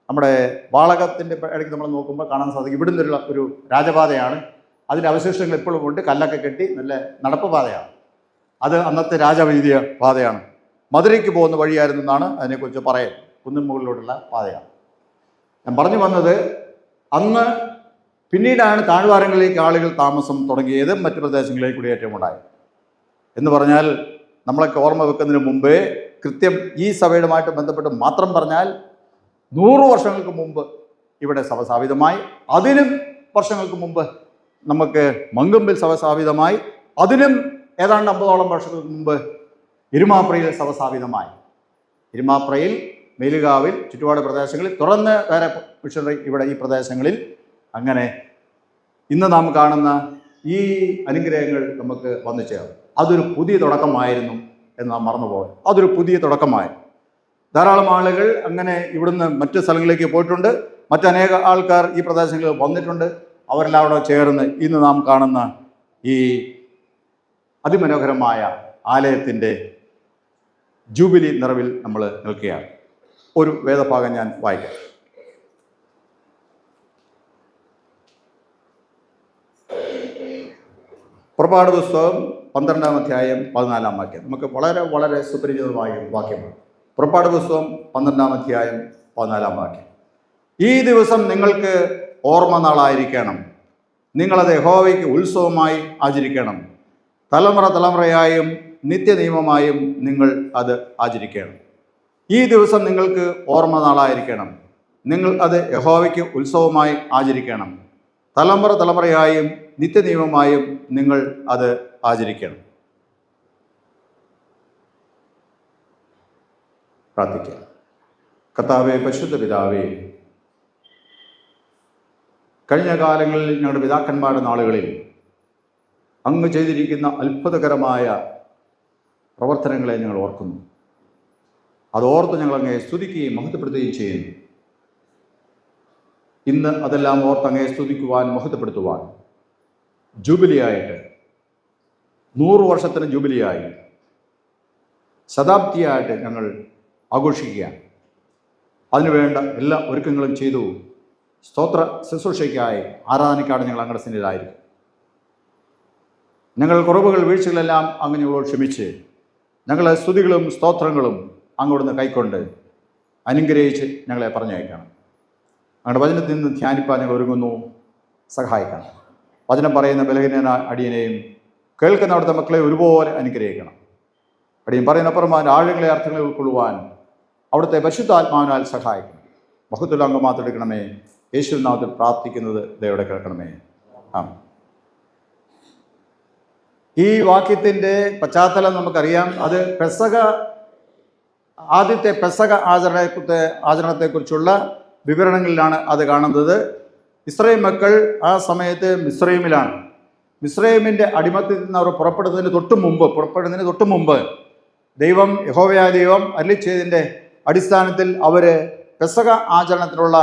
നമ്മുടെ വാളകത്തിൻ്റെ ഇടയ്ക്ക് നമ്മൾ നോക്കുമ്പോൾ കാണാൻ സാധിക്കും, ഇവിടുന്ന് ഒരു രാജപാതയാണ്. അതിൻ്റെ അവശിഷ്ടങ്ങൾ ഇപ്പോഴും ഉണ്ട്. കല്ലൊക്കെ കെട്ടി നല്ല നടപ്പ് പാതയാണ്. അത് അന്നത്തെ രാജവീതിയ പാതയാണ്. മധുരയ്ക്ക് പോകുന്ന വഴിയായിരുന്നു എന്നാണ് അതിനെക്കുറിച്ച് പറയാം. കുന്നിൻ മുകളിലൂടെയുള്ള പാതയാണ്. ഞാൻ പറഞ്ഞു വന്നത്, അന്ന് പിന്നീടാണ് താഴ്വാരങ്ങളിലേക്ക് ആളുകൾ താമസം തുടങ്ങിയത്, മറ്റു പ്രദേശങ്ങളിലേക്ക് കുടിയേറ്റം ഉണ്ടായത്. എന്ന് പറഞ്ഞാൽ നമ്മളൊക്കെ ഓർമ്മ വെക്കുന്നതിന് മുമ്പേ കൃത്യം ഈ സഭയുമായിട്ട് ബന്ധപ്പെട്ട് മാത്രം പറഞ്ഞാൽ 100 വർഷങ്ങൾക്ക് മുമ്പ് ഇവിടെ സഭ സ്ഥാപിതമായി. അതിനും വർഷങ്ങൾക്ക് മുമ്പ് നമുക്ക് മങ്കൊമ്പിൽ സഭ സ്ഥാപിതമായി. അതിനും ഏതാണ്ട് 50ഓളം വർഷങ്ങൾക്ക് മുമ്പ് ഇരുമാപ്രയിൽ സഭ സ്ഥാപിതമായി. ഇരുമാപ്രയിൽ, മേലുകാവിൽ, ചുറ്റുപാട് പ്രദേശങ്ങളിൽ, തുറന്ന് വേറെ മിഷണറി ഇവിടെ ഈ പ്രദേശങ്ങളിൽ. അങ്ങനെ ഇന്ന് നാം കാണുന്ന ഈ അനുഗ്രഹങ്ങൾ നമുക്ക് വന്നു ചേർന്നു. അതൊരു പുതിയ തുടക്കമായിരുന്നു എന്ന് നാം മറന്നുപോയി. അതൊരു പുതിയ തുടക്കമായി. ധാരാളം ആളുകൾ അങ്ങനെ ഇവിടുന്ന് മറ്റ് സ്ഥലങ്ങളിലേക്ക് പോയിട്ടുണ്ട്. മറ്റനേക ആൾക്കാർ ഈ പ്രദേശങ്ങളിൽ വന്നിട്ടുണ്ട്. അവരെല്ലാം അവിടെ ചേർന്ന് ഇന്ന് നാം കാണുന്ന ഈ അതിമനോഹരമായ ആലയത്തിൻ്റെ ജൂബിലി നിറവിൽ നമ്മൾ നിൽക്കുകയാണ്. ഒരു വേദഭാഗം ഞാൻ വായിക്കാം. പുറപ്പാട് പുസ്തകം 12-ാം അധ്യായം 14-ാം വാക്യം. നമുക്ക് വളരെ വളരെ സുപരിചിതമായ വാക്യമാണ്. പുറപ്പാട് പുസ്തകം 12-ാം അധ്യായം 14-ാം വാക്യം. ഈ ദിവസം നിങ്ങൾക്ക് ഓർമ്മ നാളായിരിക്കണം. നിങ്ങളത് യഹോവയ്ക്ക് ഉത്സവമായി ആചരിക്കണം. തലമുറ തലമുറയായും നിത്യനിയമമായും നിങ്ങൾ അത് ആചരിക്കണം. ഈ ദിവസം നിങ്ങൾക്ക് ഓർമ്മ നാളായിരിക്കണം. നിങ്ങൾ അത് യഹോവയ്ക്ക് ഉത്സവമായി ആചരിക്കണം. തലമുറ തലമുറയായും നിത്യനിയമമായും നിങ്ങൾ അത് ആചരിക്കണം. പ്രാർത്ഥിക്കാം. കർത്താവേ, പരിശുദ്ധ പിതാവേ, കഴിഞ്ഞ കാലങ്ങളിൽ ഞങ്ങളുടെ പിതാക്കന്മാരുടെ നാളുകളിൽ അങ്ങ് ചെയ്തിരിക്കുന്ന അത്ഭുതകരമായ പ്രവർത്തനങ്ങളെ ഞങ്ങൾ ഓർക്കുന്നു. അതോർത്ത് ഞങ്ങൾ അങ്ങയെ സ്തുതിക്കുകയും മഹത്വപ്പെടുത്തുകയും ചെയ്യുന്നു. ഇന്ന് അതെല്ലാം ഓർത്ത് അങ്ങയെ സ്തുതിക്കുവാൻ, മഹത്വപ്പെടുത്തുവാൻ ജൂബിലിയായിട്ട് 100 വർഷത്തിന് ജൂബിലിയായി ശതാബ്ദിയായിട്ട് ഞങ്ങൾ ആഘോഷിക്കുകയാണ്. അതിനുവേണ്ട എല്ലാ ഒരുക്കങ്ങളും ചെയ്തു. സ്തോത്ര ശുശ്രൂഷയ്ക്കായി ആരാധനയ്ക്കാണ് ഞങ്ങൾ അങ്ങയുടെ സന്നിധിയിലായിരിക്കും. ഞങ്ങൾ കുറവുകൾ വീഴ്ചകളെല്ലാം അങ്ങ് ഞങ്ങളോട് ക്ഷമിച്ച് ഞങ്ങളെ സ്തുതികളും സ്തോത്രങ്ങളും അങ്ങോട്ട് കൈക്കൊണ്ട് അനുഗ്രഹിച്ച് ഞങ്ങളെ പറഞ്ഞയക്കണം. ഞങ്ങളുടെ വചനത്തിൽ നിന്ന് ധ്യാനിപ്പാൻ ഞങ്ങൾ ഒരുങ്ങുന്നു. സഹായിക്കണം. വചനം പറയുന്ന ബലഹീന അടിയനെയും കേൾക്കുന്ന അവിടുത്തെ മക്കളെ ഒരുപോലെ അനുഗ്രഹിക്കണം. അടിയൻ പറയുന്നപ്പുറം അതിൻ്റെ ആഴങ്ങളെ അർത്ഥങ്ങളെ ഉൾക്കൊള്ളുവാൻ അവിടുത്തെ പരിശുദ്ധാത്മാവിനാൽ സഹായിക്കണം. മഹത്വത്തിൽ അംഗമാത്തെടുക്കണമേ. യേശുനാമത്തിൽ പ്രാർത്ഥിക്കുന്നത് ദയയോടെ കേൾക്കണമേ. ഈ വാക്യത്തിൻ്റെ പശ്ചാത്തലം നമുക്കറിയാം. അത് ആദ്യത്തെ പെസക ആചരണത്തെക്കുറിച്ചുള്ള വിവരണങ്ങളിലാണ് അത് കാണുന്നത്. ഇസ്രായേൽ മക്കൾ ആ സമയത്ത് മിസ്രൈമിലാണ്. മിസ്രൈമിൻ്റെ അടിമത്തത്തിൽ നിന്ന് അവർ പുറപ്പെടുന്നതിന് തൊട്ട് മുമ്പ് ദൈവം, യഹോവയായ ദൈവം അരുളിച്ചെയ്തതിൻ്റെ അടിസ്ഥാനത്തിൽ അവർ പെസക ആചരണത്തിനുള്ള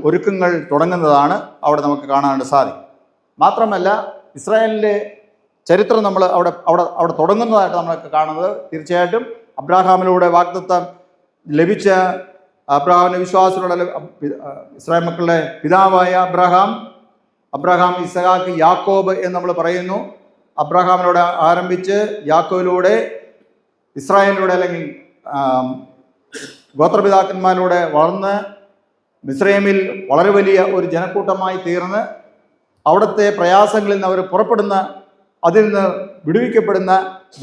ഒരുക്കങ്ങൾ തുടങ്ങുന്നതാണ് അവിടെ നമുക്ക് കാണാനായിട്ട് സാധിക്കും. മാത്രമല്ല, ഇസ്രായേലിൻ്റെ ചരിത്രം നമ്മൾ അവിടെ തുടങ്ങുന്നതായിട്ട് നമ്മളൊക്കെ കാണുന്നത് തീർച്ചയായിട്ടും അബ്രാഹാമിലൂടെ വാഗ്ദത്തം ലഭിച്ച അബ്രാഹാമിൻ്റെ വിശ്വാസത്തിലുള്ള ഇസ്രായേൽ മക്കളുടെ പിതാവായ അബ്രാഹാം, ഇസഹാക്ക്, യാക്കോബ് എന്ന് നമ്മൾ പറയുന്നു. അബ്രാഹാമിലൂടെ ആരംഭിച്ച് യാക്കോബിലൂടെ ഇസ്രായേലിലൂടെ അല്ലെങ്കിൽ ഗോത്രപിതാക്കന്മാരിലൂടെ വളർന്ന് മിസ്രൈമിൽ വളരെ വലിയ ഒരു ജനക്കൂട്ടമായി തീർന്ന് അവിടുത്തെ പ്രയാസങ്ങളിൽ നിന്ന് അവർ പുറപ്പെടുന്ന, അതിൽ നിന്ന് വിടുവിക്കപ്പെടുന്ന,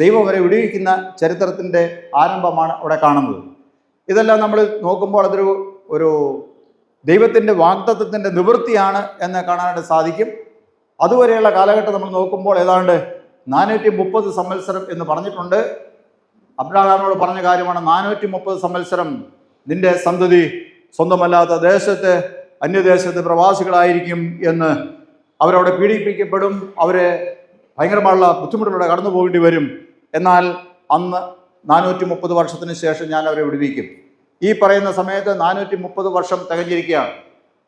ദൈവം അവരെ വിടുവിക്കുന്ന ചരിത്രത്തിൻ്റെ ആരംഭമാണ് അവിടെ കാണുന്നത്. ഇതെല്ലാം നമ്മൾ നോക്കുമ്പോൾ ഒരു ദൈവത്തിൻ്റെ വാഗ്ദത്തത്തിൻ്റെ നിവൃത്തിയാണ് എന്ന് കാണാനായിട്ട് സാധിക്കും. അതുവരെയുള്ള കാലഘട്ടം നമ്മൾ നോക്കുമ്പോൾ ഏതാണ്ട് 430 സംവത്സരം എന്ന് പറഞ്ഞിട്ടുണ്ട്. അബ്രാഹാമിനോട് പറഞ്ഞ കാര്യമാണ്, 430 സംവത്സരം നിന്റെ സന്തതി സ്വന്തമല്ലാത്ത ദേശത്ത്, അന്യദേശത്ത് പ്രവാസികളായിരിക്കും എന്ന്. അവരവിടെ പീഡിപ്പിക്കപ്പെടും, അവരെ ഭയങ്കരമായുള്ള ബുദ്ധിമുട്ടിലൂടെ കടന്നു പോകേണ്ടി വരും. എന്നാൽ അന്ന് 430 വർഷത്തിന് ശേഷം ഞാൻ അവരെ വിടുവിക്കും. ഈ പറയുന്ന സമയത്ത് 430 വർഷം തികഞ്ഞിരിക്കുകയാണ്.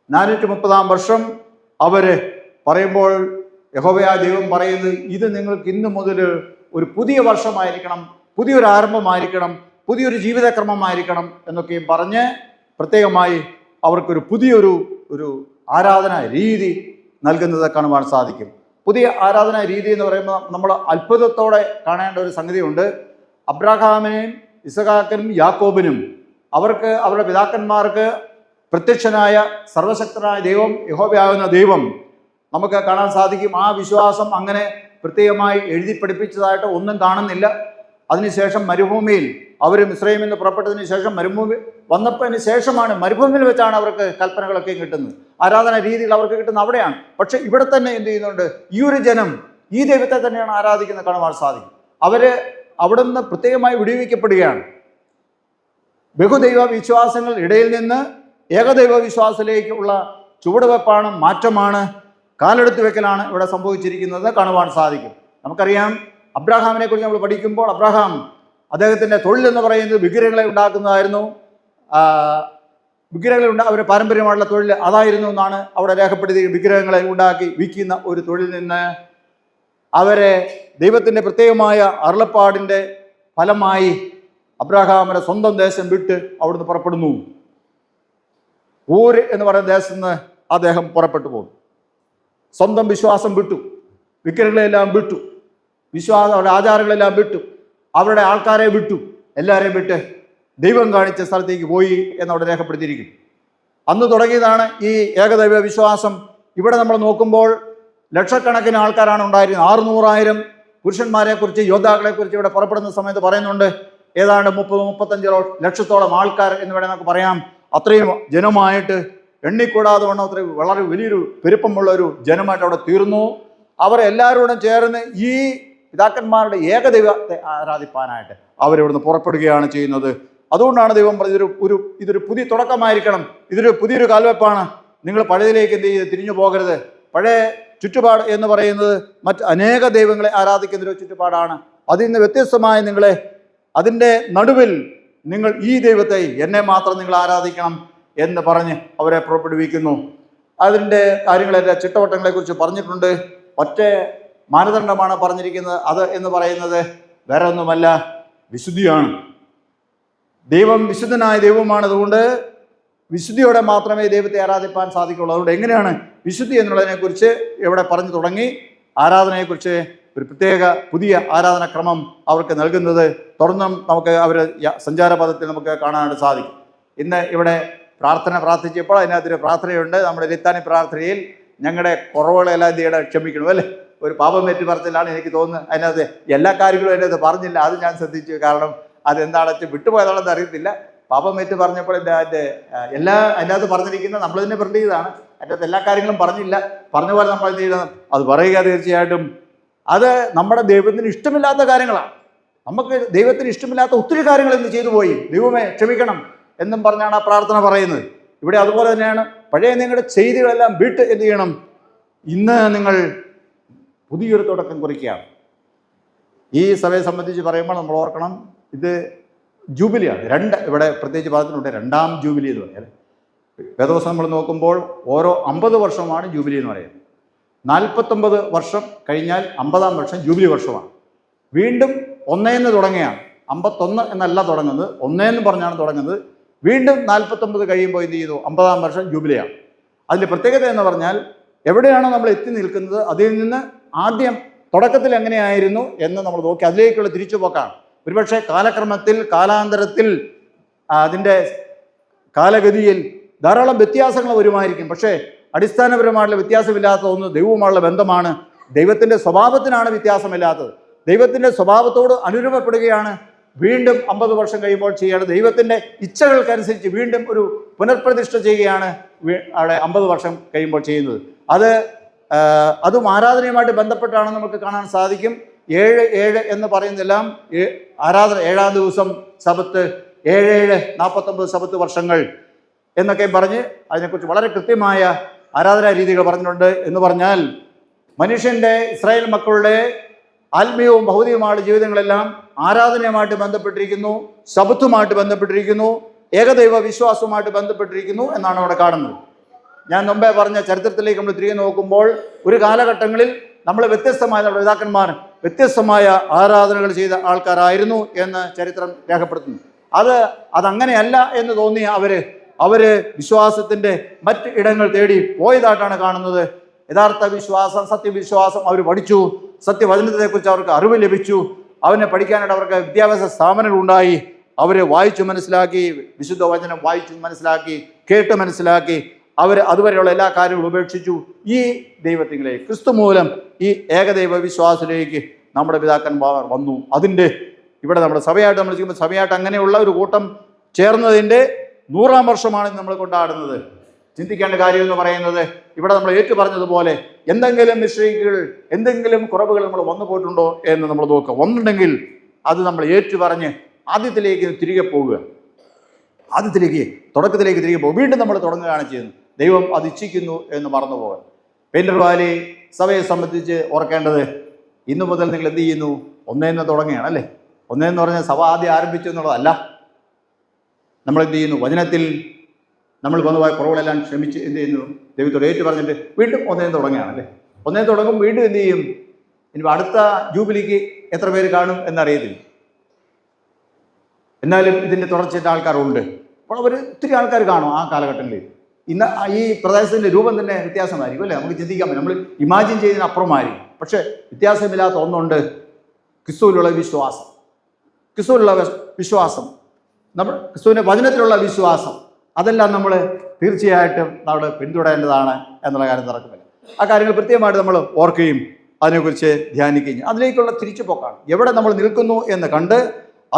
430-ാം വർഷം അവർ പറയുമ്പോൾ യഹോവയായ ദൈവം പറയുന്നത്, ഇത് നിങ്ങൾക്ക് ഇന്നു മുതൽ ഒരു പുതിയ വർഷമായിരിക്കണം, പുതിയൊരു ആരംഭമായിരിക്കണം, പുതിയൊരു ജീവിതക്രമമായിരിക്കണം എന്നൊക്കെയും പറഞ്ഞ് പ്രത്യേകമായി അവർക്കൊരു പുതിയൊരു ആരാധന രീതി നൽകുന്നത് കാണുവാൻ സാധിക്കും. പുതിയ ആരാധന രീതി എന്ന് പറയുമ്പോൾ നമ്മൾ അത്ഭുതത്തോടെ കാണേണ്ട ഒരു സംഗതിയുണ്ട്. അബ്രാഹാമിനെയും ഇസഹാക്കിനും യാക്കോബിനും അവരുടെ പിതാക്കന്മാർക്ക് പ്രത്യക്ഷനായ സർവശക്തനായ ദൈവം, യഹോവയാകുന്ന ദൈവം നമുക്ക് കാണാൻ സാധിക്കും. ആ വിശ്വാസം അങ്ങനെ പ്രത്യേകമായി എഴുതി പഠിപ്പിച്ചതായിട്ട് ഒന്നും കാണുന്നില്ല. അതിനുശേഷം മരുഭൂമിയിൽ അവർ മിസ്രൈമിൽ നിന്ന് പുറപ്പെട്ടതിന് ശേഷം മരുഭൂമി വന്നതിന് ശേഷമാണ്, മരുഭൂമിയിൽ വെച്ചാണ് അവർക്ക് കൽപ്പനകളൊക്കെ കിട്ടുന്നത്, ആരാധന രീതികൾ അവർക്ക് കിട്ടുന്നത് അവിടെയാണ്. പക്ഷെ ഇവിടെ തന്നെ എന്ത് ചെയ്യുന്നുണ്ട്, ഈ ഒരു ജനം ഈ ദൈവത്തെ തന്നെയാണ് ആരാധിക്കുന്നത് കാണുവാൻ സാധിക്കും. അവർ അവിടെ നിന്ന് പ്രത്യേകമായി വിടുവിക്കപ്പെടുകയാണ്. ബഹുദൈവ വിശ്വാസങ്ങൾ ഇടയിൽ നിന്ന് ഏകദൈവ വിശ്വാസത്തിലേക്കുള്ള ചുവടുവെപ്പാണ്, മാറ്റമാണ്, കാലെടുത്ത് വെക്കലാണ് ഇവിടെ സംഭവിച്ചിരിക്കുന്നത് കാണുവാൻ സാധിക്കും. നമുക്കറിയാം, അബ്രാഹാമിനെ കുറിച്ച് നമ്മൾ പഠിക്കുമ്പോൾ അദ്ദേഹത്തിൻ്റെ തൊഴിലെന്ന് പറയുന്നത് വിഗ്രഹങ്ങളെ ഉണ്ടാക്കുന്നതായിരുന്നു. അവരുടെ പാരമ്പര്യമായിട്ടുള്ള തൊഴിൽ അതായിരുന്നു എന്നാണ് അവിടെ രേഖപ്പെടുത്തി. വിഗ്രഹങ്ങളെ ഉണ്ടാക്കി വിൽക്കുന്ന ഒരു തൊഴിൽ നിന്ന് അവരെ ദൈവത്തിൻ്റെ പ്രത്യേകമായ അരുളപ്പാടിൻ്റെ ഫലമായി അബ്രാഹാമിൻ്റെ സ്വന്തം ദേശം വിട്ട് അവിടുന്ന് പുറപ്പെടുന്നു. ഊര് എന്ന് പറയുന്ന ദേശത്ത് നിന്ന് അദ്ദേഹം പുറപ്പെട്ടു പോകും. സ്വന്തം വിശ്വാസം വിട്ടു, വിഗ്രഹങ്ങളെല്ലാം വിട്ടു, അവരുടെ ആചാരങ്ങളെല്ലാം വിട്ടു, അവരുടെ ആൾക്കാരെ വിട്ടു, എല്ലാവരെയും വിട്ട് ദൈവം കാണിച്ച സ്ഥലത്തേക്ക് പോയി എന്നവിടെ രേഖപ്പെടുത്തിയിരിക്കും. അന്ന് തുടങ്ങിയതാണ് ഈ ഏകദൈവ വിശ്വാസം. ഇവിടെ നമ്മൾ നോക്കുമ്പോൾ ലക്ഷക്കണക്കിന് ആൾക്കാരാണ് ഉണ്ടായിരുന്നത്. 600,000 പുരുഷന്മാരെക്കുറിച്ച്, യോദ്ധാക്കളെക്കുറിച്ച് ഇവിടെ പുറപ്പെടുന്ന സമയത്ത് പറയുന്നുണ്ട്. ഏതാണ്ട് 30-35 ലക്ഷത്തോളം ആൾക്കാർ എന്ന് വേണമെങ്കിൽ നമുക്ക് പറയാം. അത്രയും ജനമായിട്ട് എണ്ണിക്കൂടാതെ വണ്ണം അത്രയും വളരെ വലിയൊരു പെരുപ്പമുള്ള ഒരു ജനമായിട്ട് അവിടെ തീർന്നു. അവരെല്ലാവരോടും ചേർന്ന് ഈ പിതാക്കന്മാരുടെ ഏകദൈവത്തെ ആരാധിപ്പാനായിട്ട് അവരിവിടുന്ന് പുറപ്പെടുകയാണ് ചെയ്യുന്നത്. അതുകൊണ്ടാണ് ദൈവം പറഞ്ഞത് ഇതൊരു പുതിയ തുടക്കമായിരിക്കണം, ഇതൊരു പുതിയൊരു കാൽവെപ്പാണ്. നിങ്ങൾ പഴയതിലേക്ക് എന്ത് ചെയ്ത് തിരിഞ്ഞു പോകരുത്. പഴയ ചുറ്റുപാട് എന്ന് പറയുന്നത് മറ്റ് അനേക ദൈവങ്ങളെ ആരാധിക്കുന്നൊരു ചുറ്റുപാടാണ്. അതിൽ നിന്ന് വ്യത്യസ്തമായി നിങ്ങളെ അതിൻ്റെ നടുവിൽ നിങ്ങൾ ഈ ദൈവത്തെ, എന്നെ മാത്രം നിങ്ങൾ ആരാധിക്കണം എന്ന് പറഞ്ഞ് അവരെ പുറപ്പെടുവിക്കുന്നു. അതിൻ്റെ കാര്യങ്ങളെല്ലാം ചിട്ടവട്ടങ്ങളെക്കുറിച്ച് പറഞ്ഞിട്ടുണ്ട്. ഒറ്റ മാനദണ്ഡമാണ് പറഞ്ഞിരിക്കുന്നത്. അത് എന്ന് പറയുന്നത് വേറെ ഒന്നുമല്ല, വിശുദ്ധിയാണ്. ദൈവം വിശുദ്ധനായ ദൈവമാണ്. അതുകൊണ്ട് വിശുദ്ധിയോടെ മാത്രമേ ദൈവത്തെ ആരാധിപ്പാൻ സാധിക്കുള്ളൂ. അതുകൊണ്ട് എങ്ങനെയാണ് വിശുദ്ധി എന്നുള്ളതിനെക്കുറിച്ച് ഇവിടെ പറഞ്ഞു തുടങ്ങി. ആരാധനയെക്കുറിച്ച് ഒരു പ്രത്യേക പുതിയ ആരാധനാക്രമം അവർക്ക് നൽകുന്നത് തുടർന്നും നമുക്ക് അവർ സഞ്ചാരപഥത്തിൽ നമുക്ക് കാണാനായിട്ട് സാധിക്കും. ഇന്ന് ഇവിടെ പ്രാർത്ഥിച്ചപ്പോൾ അതിനകത്തൊരു പ്രാർത്ഥനയുണ്ട്. നമ്മുടെ ലിത്താനി പ്രാർത്ഥനയിൽ ഞങ്ങളുടെ കുറവുകളെല്ലാം എന്ത് ക്ഷമിക്കണം അല്ലേ, ഒരു പാപം പറ്റി പറച്ചിലാണ് എനിക്ക് തോന്നുന്നത്. അതിനകത്ത് എല്ലാ കാര്യങ്ങളും അതിനകത്ത് പറഞ്ഞില്ല, അത് ഞാൻ ശ്രദ്ധിച്ചു. കാരണം അതെന്താണെന്ന് വിട്ടുപോയതാണെന്ന് അറിയത്തില്ല. പാപം പറ്റി പറഞ്ഞപ്പോൾ അതിൻ്റെ അതിനകത്ത് പറഞ്ഞിരിക്കുന്ന നമ്മൾ തന്നെ പ്രിന്റ് ചെയ്തതാണ്. അതിനകത്ത് എല്ലാ കാര്യങ്ങളും പറഞ്ഞില്ല. പറഞ്ഞ പോലെ നമ്മൾ എന്ത് ചെയ്യണം, അത് പറയുക. തീർച്ചയായിട്ടും അത് നമ്മുടെ ദൈവത്തിന് ഇഷ്ടമില്ലാത്ത കാര്യങ്ങളാണ്. നമുക്ക് ദൈവത്തിന് ഇഷ്ടമില്ലാത്ത ഒത്തിരി കാര്യങ്ങൾ ഇന്ന് ചെയ്തു പോയി. ദൈവമേ ക്ഷമിക്കണം എന്നും പറഞ്ഞാണ് ആ പ്രാർത്ഥന പറയുന്നത്. ഇവിടെ അതുപോലെ തന്നെയാണ്. പഴയ നിങ്ങളുടെ ചെയ്തികളെല്ലാം വിട്ട് എന്ത് ചെയ്യണം, ഇന്ന് നിങ്ങൾ പുതിയൊരു തുടക്കം കുറിക്കുകയാണ്. ഈ സഭയെ സംബന്ധിച്ച് പറയുമ്പോൾ നമ്മൾ ഓർക്കണം, ഇത് ജൂബിലിയാണ്. ഇവിടെ പ്രത്യേകിച്ച് പറഞ്ഞിട്ടുണ്ട് രണ്ടാം ജൂബിലി എന്ന് പറയാം. വേദവസം നമ്മൾ നോക്കുമ്പോൾ ഓരോ 50 വർഷമാണ് ജൂബിലി എന്ന് പറയുന്നത്. 49 വർഷം കഴിഞ്ഞാൽ 50-ാം വർഷം ജൂബിലി വർഷമാണ്. വീണ്ടും 1 തുടങ്ങുകയാണ്. 51 എന്നല്ല തുടങ്ങുന്നത്, 1 പറഞ്ഞാണ് തുടങ്ങുന്നത്. വീണ്ടും 49 കഴിയുമ്പോൾ എന്ത് ചെയ്യുന്നു, 50-ാം വർഷം ജൂബിലിയാണ്. അതിൻ്റെ പ്രത്യേകത എന്ന് പറഞ്ഞാൽ എവിടെയാണോ നമ്മൾ എത്തി നിൽക്കുന്നത് അതിൽ നിന്ന് ആദ്യം തുടക്കത്തിൽ എങ്ങനെയായിരുന്നു എന്ന് നമ്മൾ നോക്കി അതിലേക്കുള്ള തിരിച്ചുപോക്കാണ്. ഒരുപക്ഷെ കാലക്രമത്തിൽ, കാലാന്തരത്തിൽ, അതിൻ്റെ കാലഗതിയിൽ ധാരാളം വ്യത്യാസങ്ങൾ വരുമായിരിക്കും. പക്ഷേ അടിസ്ഥാനപരമായിട്ടുള്ള വ്യത്യാസമില്ലാത്ത ഒന്ന് ദൈവവുമായുള്ള ബന്ധമാണ്. ദൈവത്തിൻ്റെ സ്വഭാവത്തിനാണ് വ്യത്യാസമില്ലാത്തത്. ദൈവത്തിൻ്റെ സ്വഭാവത്തോട് അനുരൂപപ്പെടുകയാണ് വീണ്ടും 50 വർഷം കഴിയുമ്പോൾ ചെയ്യുകയാണ്. ദൈവത്തിൻ്റെ ഇച്ഛകൾക്കനുസരിച്ച് വീണ്ടും ഒരു പുനർപ്രതിഷ്ഠ ചെയ്യുകയാണ് അവിടെ 50 വർഷം കഴിയുമ്പോൾ ചെയ്യുന്നത്. അതും ആരാധനയുമായിട്ട് ബന്ധപ്പെട്ടാണ് നമുക്ക് കാണാൻ സാധിക്കും. 7 എന്ന് പറയുന്നതെല്ലാം ആരാധന, 7-ാം ദിവസം സബത്ത്, 7 49 സബത്ത് വർഷങ്ങൾ എന്നൊക്കെ പറഞ്ഞ് അതിനെക്കുറിച്ച് വളരെ കൃത്യമായ ആരാധനാ രീതികൾ പറഞ്ഞിട്ടുണ്ട്. എന്ന് പറഞ്ഞാൽ മനുഷ്യൻ്റെ, ഇസ്രായേൽ മക്കളുടെ ആത്മീയവും ഭൗതികമായ ജീവിതങ്ങളെല്ലാം ആരാധനയുമായിട്ട് ബന്ധപ്പെട്ടിരിക്കുന്നു, സബത്തുമായിട്ട് ബന്ധപ്പെട്ടിരിക്കുന്നു, ഏകദൈവ വിശ്വാസവുമായിട്ട് ബന്ധപ്പെട്ടിരിക്കുന്നു എന്നാണ് അവിടെ കാണുന്നത്. ഞാൻ മുമ്പേ പറഞ്ഞ ചരിത്രത്തിലേക്ക് നമ്മൾ തിരികെ നോക്കുമ്പോൾ ഒരു കാലഘട്ടങ്ങളിൽ നമ്മൾ വ്യത്യസ്തമായ നമ്മുടെ പിതാക്കന്മാർ വ്യത്യസ്തമായ ആരാധനകൾ ചെയ്ത ആൾക്കാരായിരുന്നു എന്ന് ചരിത്രം രേഖപ്പെടുത്തുന്നു. അതങ്ങനെയല്ല എന്ന് തോന്നിയ അവര് വിശ്വാസത്തിൻ്റെ മറ്റ് ഇടങ്ങൾ തേടി പോയതായിട്ടാണ് കാണുന്നത്. യഥാർത്ഥ വിശ്വാസം, സത്യവിശ്വാസം അവർ പഠിച്ചു. സത്യവചനത്തെക്കുറിച്ച് അവർക്ക് അറിവ് ലഭിച്ചു. അവനെ പഠിക്കാനായിട്ട് അവർക്ക് വിദ്യാഭ്യാസ സ്ഥാപനങ്ങൾ ഉണ്ടായി. അവർ വായിച്ചു മനസ്സിലാക്കി, വിശുദ്ധ വചനം വായിച്ചു മനസ്സിലാക്കി, കേട്ട് മനസ്സിലാക്കി. അവർ അതുവരെയുള്ള എല്ലാ കാര്യങ്ങളും ഉപേക്ഷിച്ചു. ഈ ദൈവത്തിലേക്ക്, ക്രിസ്തു മൂലം ഈ ഏകദൈവ വിശ്വാസത്തിലേക്ക് നമ്മുടെ പിതാക്കന്മാർ വന്നു. അതിൻ്റെ ഇവിടെ നമ്മുടെ സഭയായിട്ട് നമ്മൾ ചെയ്യുമ്പോൾ സഭയായിട്ട് അങ്ങനെയുള്ള ഒരു കൂട്ടം ചേർന്നതിൻ്റെ 100-ാം വർഷമാണ് നമ്മൾ കൊണ്ടാടുന്നത്. ചിന്തിക്കേണ്ട കാര്യം എന്ന് പറയുന്നത്, ഇവിടെ നമ്മൾ ഏറ്റു പറഞ്ഞതുപോലെ എന്തെങ്കിലും മിസ്റ്റേക്കുകൾ, എന്തെങ്കിലും കുറവുകൾ നമ്മൾ വന്നു പോയിട്ടുണ്ടോ എന്ന് നമ്മൾ നോക്കുക. വന്നിട്ടുണ്ടെങ്കിൽ അത് നമ്മൾ ഏറ്റു പറഞ്ഞ് ആദ്യത്തിലേക്ക് തിരികെ പോകുക. തുടക്കത്തിലേക്ക് തിരികെ പോകുക. വീണ്ടും നമ്മൾ തുടങ്ങുകയാണ് ചെയ്യുന്നത്. ദൈവം അത് ഇച്ഛിക്കുന്നു എന്ന് മറന്നു പോകാൻ. പെയിൻ്റർ വാലി സഭയെ സംബന്ധിച്ച് ഓർക്കേണ്ടത്, ഇന്നു മുതൽ നിങ്ങൾ എന്ത് ചെയ്യുന്നു, 1 തുടങ്ങുകയാണ് അല്ലേ. 1 പറഞ്ഞാൽ സഭ ആദ്യം ആരംഭിച്ചു എന്നുള്ളതല്ല. നമ്മൾ എന്ത് ചെയ്യുന്നു, വചനത്തിൽ നമ്മൾ വന്നുപോയ കുറവുകളെല്ലാം ക്ഷമിച്ച് എന്ത് ചെയ്യുന്നു, ദൈവത്തോട് ഏറ്റു പറഞ്ഞിട്ട് വീണ്ടും 1 തുടങ്ങുകയാണ് അല്ലേ. 1 തുടങ്ങും, വീണ്ടും എന്ത് ചെയ്യും, ഇനി അടുത്ത ജൂബിലിക്ക് എത്ര പേര് കാണും എന്നറിയത്തില്ല. എന്നാലും ഇതിൻ്റെ തുടർച്ചയായിട്ട് ആൾക്കാരുണ്ട്. അപ്പോൾ അവർ ഒത്തിരി ആൾക്കാർ കാണും ആ കാലഘട്ടങ്ങളിൽ. ഇന്ന് ഈ പ്രദേശത്തിൻ്റെ രൂപം തന്നെ വ്യത്യാസമായിരിക്കും അല്ലേ. നമുക്ക് ചിന്തിക്കാൻ പറ്റും, നമ്മൾ ഇമാജിൻ ചെയ്തതിനപ്പുറമായിരിക്കും. പക്ഷേ വ്യത്യാസമില്ലാത്ത ഒന്നുണ്ട്, ക്രിസ്തുവിലുള്ള വിശ്വാസം. നമ്മൾ ക്രിസ്തുവിൻ്റെ വചനത്തിലുള്ള വിശ്വാസം, അതെല്ലാം നമ്മൾ തീർച്ചയായിട്ടും നമ്മൾ പിന്തുടരേണ്ടതാണ് എന്നുള്ള കാര്യം നടക്കുന്നില്ല. ആ കാര്യങ്ങൾ പ്രത്യേകമായിട്ട് നമ്മൾ ഓർക്കുകയും അതിനെക്കുറിച്ച് ധ്യാനിക്കുകയും അതിലേക്കുള്ള തിരിച്ചുപോക്കാണ്. എവിടെ നമ്മൾ നിൽക്കുന്നു എന്ന് കണ്ട്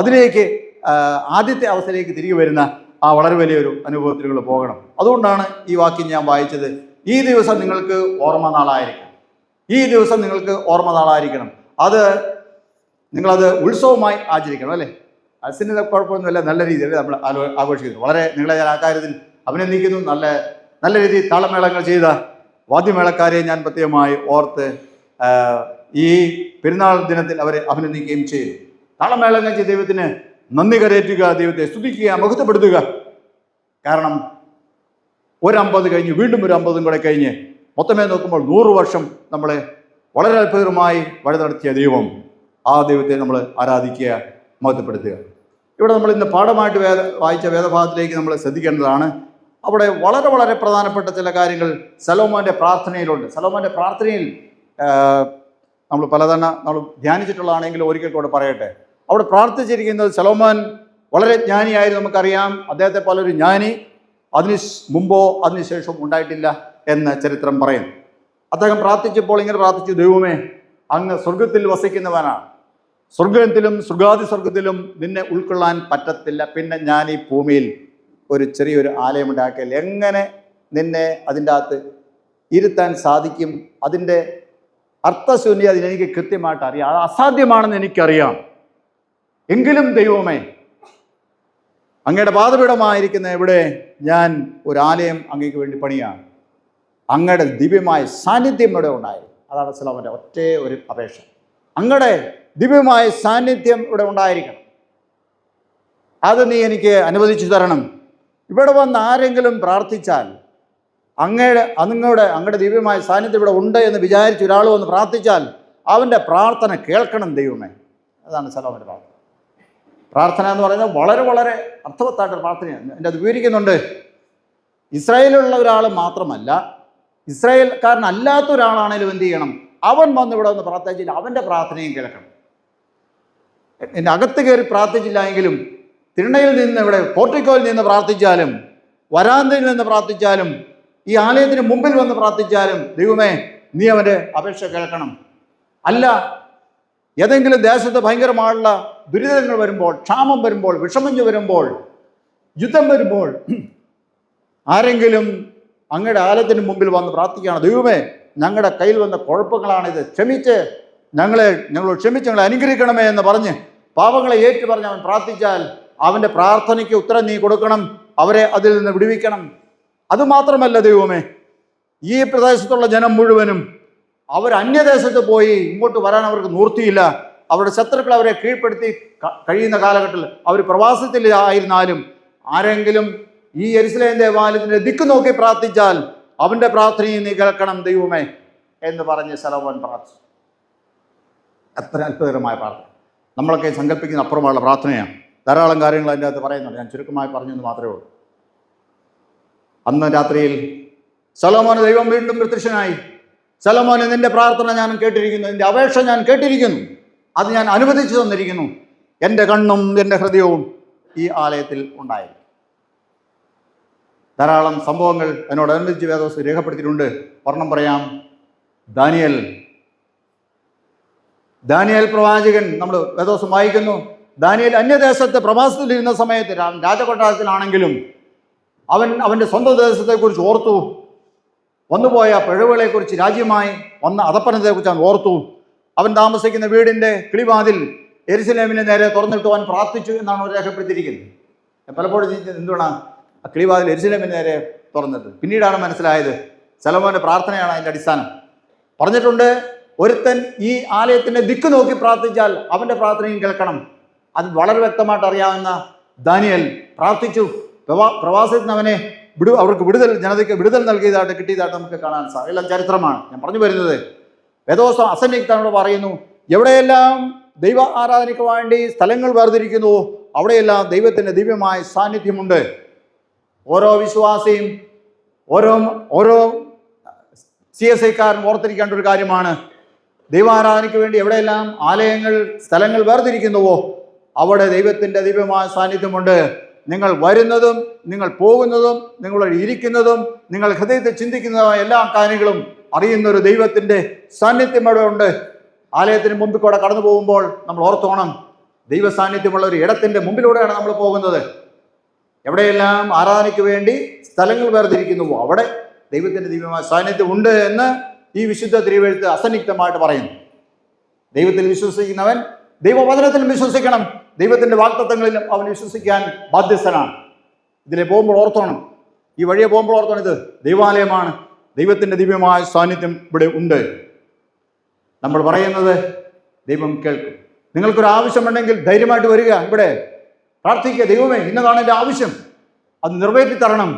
അതിലേക്ക് ആദ്യത്തെ അവസ്ഥയിലേക്ക് തിരികെ വരുന്ന ആ വളരെ വലിയൊരു അനുഭവത്തിലൂടെ പോകണം. അതുകൊണ്ടാണ് ഈ വാക്യം ഞാൻ വായിച്ചത്. ഈ ദിവസം നിങ്ങൾക്ക് ഓർമ്മ നാളായിരിക്കണം. അത് നിങ്ങളത് ഉത്സവമായി ആചരിക്കണം അല്ലേ. അസിൻ്റെ കുഴപ്പമൊന്നുമില്ല, നല്ല രീതിയിൽ നമ്മൾ ആഘോഷിക്കുന്നു. വളരെ നിങ്ങളെ ഞാൻ ആ കാര്യത്തിൽ അഭിനന്ദിക്കുന്നു. നല്ല രീതിയിൽ താളമേളങ്ങൾ ചെയ്ത വാദ്യമേളക്കാരെ ഞാൻ പ്രത്യേകമായി ഓർത്ത് ഈ പെരുന്നാൾ ദിനത്തിൽ അവരെ അഭിനന്ദിക്കുകയും ചെയ്തു. താളമേളങ്ങൾ ചെയ്ത ദൈവത്തിന് നന്ദി കരേറ്റുക, ദൈവത്തെ സ്തുതിക്കുക, മഹത്വപ്പെടുത്തുക. കാരണം 50 കഴിഞ്ഞ് വീണ്ടും ഒരു 50 കൂടെ കഴിഞ്ഞ് മൊത്തമേ നോക്കുമ്പോൾ 100 വർഷം നമ്മളെ വളരെ അത്ഭുതമായി വഴി നടത്തിയ ദൈവം, ആ ദൈവത്തെ നമ്മൾ ആരാധിക്കുക, മഹത്വപ്പെടുത്തുക. ഇവിടെ നമ്മൾ ഇന്ന് പാഠമായിട്ട് വായിച്ച വേദഭാഗത്തിലേക്ക് നമ്മൾ ശ്രദ്ധിക്കേണ്ടതാണ്. അവിടെ വളരെ വളരെ പ്രധാനപ്പെട്ട ചില കാര്യങ്ങൾ ശലോമോൻ്റെ പ്രാർത്ഥനയിലുണ്ട്. ശലോമോൻ്റെ പ്രാർത്ഥനയിൽ നമ്മൾ പലതവണ നമ്മൾ ധ്യാനിച്ചിട്ടുള്ളതാണെങ്കിലും ഒരിക്കൽ കൂടെ പറയട്ടെ. അവിടെ പ്രാർത്ഥിച്ചിരിക്കുന്നത് ശലോമോൻ വളരെ ജ്ഞാനിയായിരുന്നു, നമുക്കറിയാം. അദ്ദേഹത്തെ പോലെ ഒരു ജ്ഞാനി അതിന് മുമ്പോ അതിനുശേഷവും ഉണ്ടായിട്ടില്ല എന്ന് ചരിത്രം പറയുന്നു. അദ്ദേഹം പ്രാർത്ഥിച്ചപ്പോൾ ഇങ്ങനെ പ്രാർത്ഥിച്ചു: ദൈവമേ, അങ്ങ് സ്വർഗത്തിൽ വസിക്കുന്നവനാണ്, സ്വർഗത്തിലും സ്വർഗാതി സ്വർഗത്തിലും നിന്നെ ഉൾക്കൊള്ളാൻ പറ്റത്തില്ല. പിന്നെ ഞാൻ ഈ ഭൂമിയിൽ ഒരു ചെറിയൊരു ആലയം ഉണ്ടാക്കിയാൽ എങ്ങനെ നിന്നെ അതിൻ്റെ അകത്ത് ഇരുത്താൻ സാധിക്കും? അതിൻ്റെ അർത്ഥശൂന്യ അതിനെനിക്ക് കൃത്യമായിട്ട് അറിയാം, അത് അസാധ്യമാണെന്ന് എനിക്കറിയാം. എങ്കിലും ദൈവമേ, അങ്ങയുടെ പാദപീഠമായിരിക്കുന്ന ഇവിടെ ഞാൻ ഒരു ആലയം അങ്ങേക്ക് വേണ്ടി പണിയാണ്. അങ്ങയുടെ ദിവ്യമായ സാന്നിധ്യം ഇവിടെ ഉണ്ടായി. അതാണ് ശലോമോൻ്റെ ഒറ്റ ഒരു അപേക്ഷ. അങ്ങയുടെ ദിവ്യമായ സാന്നിധ്യം ഇവിടെ ഉണ്ടായിരിക്കണം. അത് നീ എനിക്ക് അനുവദിച്ചു തരണം. ഇവിടെ വന്ന് ആരെങ്കിലും പ്രാർത്ഥിച്ചാൽ അങ്ങയുടെ ദിവ്യമായ സാന്നിധ്യം ഇവിടെ ഉണ്ട് എന്ന് വിചാരിച്ച് ഒരാൾ വന്ന് പ്രാർത്ഥിച്ചാൽ അവൻ്റെ പ്രാർത്ഥന കേൾക്കണം ദൈവമേ. അതാണ് ശലോമോൻ്റെ പ്രാർത്ഥന. പ്രാർത്ഥന എന്ന് പറയുന്നത് വളരെ വളരെ അർത്ഥവത്തായിട്ടൊരു പ്രാർത്ഥനയാണ്. എൻ്റെ അത് വിവരിക്കുന്നുണ്ട്. ഇസ്രായേലിലുള്ള ഒരാൾ മാത്രമല്ല, ഇസ്രായേൽക്കാരനല്ലാത്ത ഒരാളാണെങ്കിലും എന്ത് ചെയ്യണം? അവൻ വന്ന് ഇവിടെ വന്ന് പ്രാർത്ഥിച്ചില്ല, അവൻ്റെ പ്രാർത്ഥനയും കേൾക്കണം. എൻ്റെ അകത്ത് കയറി പ്രാർത്ഥിച്ചില്ല എങ്കിലും തിണ്ണയിൽ നിന്ന്, ഇവിടെ പോർട്ടിക്കോയിൽ നിന്ന് പ്രാർത്ഥിച്ചാലും, വരാന്തയിൽ നിന്ന് പ്രാർത്ഥിച്ചാലും, ഈ ആലയത്തിന് മുമ്പിൽ വന്ന് പ്രാർത്ഥിച്ചാലും, ദൈവമേ നീ അവൻ്റെ അപേക്ഷ കേൾക്കണം. അല്ല, ഏതെങ്കിലും ദേശത്ത് ഭയങ്കരമായുള്ള ദുരിതങ്ങൾ വരുമ്പോൾ, ക്ഷാമം വരുമ്പോൾ, വിഷമഞ്ഞ് വരുമ്പോൾ, യുദ്ധം വരുമ്പോൾ ആരെങ്കിലും അങ്ങയുടെ ആലയത്തിന് മുമ്പിൽ വന്ന് പ്രാർത്ഥിക്കുകയാണ്: ദൈവമേ, ഞങ്ങളുടെ കയ്യിൽ വന്ന കുഴപ്പങ്ങളാണിത്, ഞങ്ങളോട് ക്ഷമിച്ച് ഞങ്ങളെ അനുഗ്രഹിക്കണമേ എന്ന് പറഞ്ഞ് പാപങ്ങളെ ഏറ്റു പറഞ്ഞ് അവൻ പ്രാർത്ഥിച്ചാൽ അവൻ്റെ പ്രാർത്ഥനയ്ക്ക് ഉത്തരം നീ കൊടുക്കണം, അവരെ അതിൽ നിന്ന് വിടുവിക്കണം. അതുമാത്രമല്ല ദൈവമേ, ഈ പ്രദേശത്തുള്ള ജനം മുഴുവനും അവർ അന്യദേശത്ത് പോയി ഇങ്ങോട്ട് വരാൻ അവർക്ക് നിവൃത്തിയില്ല. അവരുടെ ശത്രുക്കൾ അവരെ കീഴ്പ്പെടുത്തി കഴിയുന്ന കാലഘട്ടത്തിൽ അവർ പ്രവാസത്തിലായിരുന്നാലും ആരെങ്കിലും ഈ യെരുശലേം ദേവാലയത്തിൻ്റെ ദിക്ക് നോക്കി പ്രാർത്ഥിച്ചാൽ അവൻ്റെ പ്രാർത്ഥനയെ നീ കേൾക്കണം ദൈവമേ എന്ന് പറഞ്ഞ് ശലോമോൻ പ്രാർത്ഥിച്ചു. അത്ര അത്ഭുതകരമായ പ്രാർത്ഥന. നമ്മളൊക്കെ സങ്കല്പിക്കുന്ന അപ്പുറമുള്ള പ്രാർത്ഥനയാണ്. ധാരാളം കാര്യങ്ങൾ അതിൻ്റെ അകത്ത് പറയുന്നുണ്ട്. ഞാൻ ചുരുക്കമായി പറഞ്ഞെന്ന് മാത്രമേ ഉള്ളൂ. അന്ന് രാത്രിയിൽ ശലോമോന് ദൈവം വീണ്ടും പ്രത്യക്ഷനായി: ശലോമോനെ, നിന്റെ പ്രാർത്ഥന ഞാൻ കേട്ടിരിക്കുന്നു, നിന്റെ അപേക്ഷ ഞാൻ കേട്ടിരിക്കുന്നു, അത് ഞാൻ അനുവദിച്ചു തന്നിരിക്കുന്നു. എൻ്റെ കണ്ണും എൻ്റെ ഹൃദയവും ഈ ആലയത്തിൽ ഉണ്ടായിരുന്നു. ധാരാളം സംഭവങ്ങൾ അതിനോടനുബന്ധിച്ച് വേദോസ് രേഖപ്പെടുത്തിയിട്ടുണ്ട്. വർണ്ണം പറയാം. ദാനിയേൽ പ്രവാചകൻ, നമ്മൾ വേദോസം വായിക്കുന്നു, ദാനിയേൽ അന്യദേശത്ത് പ്രവാസത്തിലിരുന്ന സമയത്ത് രാജകൊട്ടാരത്തിലാണെങ്കിലും അവൻ്റെ സ്വന്തം ദേശത്തെക്കുറിച്ച് ഓർത്തു. വന്നുപോയ പിഴവുകളെക്കുറിച്ച്, രാജ്യമായി വന്ന അധപ്പനത്തെക്കുറിച്ച് അവൻ ഓർത്തു. അവൻ താമസിക്കുന്ന വീടിൻ്റെ കിളിവാതിൽ യെരുശലേമിന് നേരെ തുറന്നിട്ട് അവൻ പ്രാർത്ഥിച്ചു എന്നാണ് അവർ രേഖപ്പെടുത്തിയിരിക്കുന്നത്. പലപ്പോഴും എന്തുകൊണ്ടാണ് ആ കിളിവാതിൽ യെരുശലേമിന് നേരെ തുറന്നത്? പിന്നീടാണ് മനസ്സിലായത് ശലോമോന്റെ പ്രാർത്ഥനയാണ് അതിൻ്റെ അടിസ്ഥാനം. പറഞ്ഞിട്ടുണ്ട്, ഒരുത്തൻ ഈ ആലയത്തിൻ്റെ ദിക്ക് നോക്കി പ്രാർത്ഥിച്ചാൽ അവൻ്റെ പ്രാർത്ഥനയും കേൾക്കണം. അത് വളരെ വ്യക്തമായിട്ട് അറിയാവുന്ന ദാനിയേൽ പ്രാർത്ഥിച്ചു. പ്രവാസത്തിൽ നിന്ന് അവനെ അവർക്ക് ജനതയ്ക്ക് വിടുതൽ നൽകിയതായിട്ട് കിട്ടിയതായിട്ട് നമുക്ക് കാണാൻ സാധിക്കും. എല്ലാം ചരിത്രമാണ്. ഞാൻ പറഞ്ഞു വരുന്നത്, വേദോസം അസന്നിഗ്ധനോട് പറയുന്നു, എവിടെയെല്ലാം ദൈവ ആരാധനയ്ക്ക് വേണ്ടി സ്ഥലങ്ങൾ വേർതിരിക്കുന്നുവോ അവിടെയെല്ലാം ദൈവത്തിൻ്റെ ദിവ്യമായ സാന്നിധ്യമുണ്ട്. ഓരോ വിശ്വാസിയും ഓരോ CSIക്കാരൻ ഓർത്തിരിക്കേണ്ട ഒരു കാര്യമാണ്, ദൈവാരാധനയ്ക്ക് വേണ്ടി എവിടെയെല്ലാം സ്ഥലങ്ങൾ വേർതിരിക്കുന്നുവോ അവിടെ ദൈവത്തിൻ്റെ ദിവ്യമായ സാന്നിധ്യമുണ്ട്. നിങ്ങൾ വരുന്നതും നിങ്ങൾ പോകുന്നതും നിങ്ങൾ ഇരിക്കുന്നതും നിങ്ങൾ ഹൃദയത്തിൽ ചിന്തിക്കുന്നതുമായ എല്ലാ കാര്യങ്ങളും അറിയുന്നൊരു ദൈവത്തിൻ്റെ സാന്നിധ്യം അവിടെ ഉണ്ട്. ആലയത്തിന് മുമ്പിൽ കൂടെ കടന്നു പോകുമ്പോൾ നമ്മൾ ഓർത്തോണം, ദൈവ സാന്നിധ്യമുള്ള ഒരു ഇടത്തിൻ്റെ മുമ്പിലൂടെയാണ് നമ്മൾ പോകുന്നത്. എവിടെയെല്ലാം ആരാധനയ്ക്ക് വേണ്ടി സ്ഥലങ്ങൾ വേർതിരിക്കുന്നുവോ അവിടെ ദൈവത്തിൻ്റെ ദിവ്യമായ സാന്നിധ്യം ഉണ്ട് എന്ന് ഈ വിശുദ്ധ തിരുവെഴുത്ത് അസന്നിഗ്ധമായിട്ട് പറയുന്നു. ദൈവത്തിൽ വിശ്വസിക്കുന്നവൻ ദൈവവചനത്തിലും വിശ്വസിക്കണം, ദൈവത്തിൻ്റെ വാഗ്ദത്തങ്ങളിലും അവൻ വിശ്വസിക്കാൻ ബാധ്യസ്ഥനാണ്. ഇതിലെ പോകുമ്പോൾ ഓർത്തോണം, ഈ വഴിയെ പോകുമ്പോൾ ഓർത്തോണം, ഇത് ദൈവാലയമാണ്, ദൈവത്തിൻ്റെ ദിവ്യമായ സാന്നിധ്യം ഇവിടെ ഉണ്ട്. നമ്മൾ പറയുന്നത് ദൈവം കേൾക്കും. നിങ്ങൾക്കൊരു ആവശ്യമുണ്ടെങ്കിൽ ധൈര്യമായിട്ട് വരിക, ഇവിടെ പ്രാർത്ഥിക്കുക, ദൈവമേ ഇന്നതാണ് എൻ്റെ ആവശ്യം, അത് നിറവേറ്റി തരണം,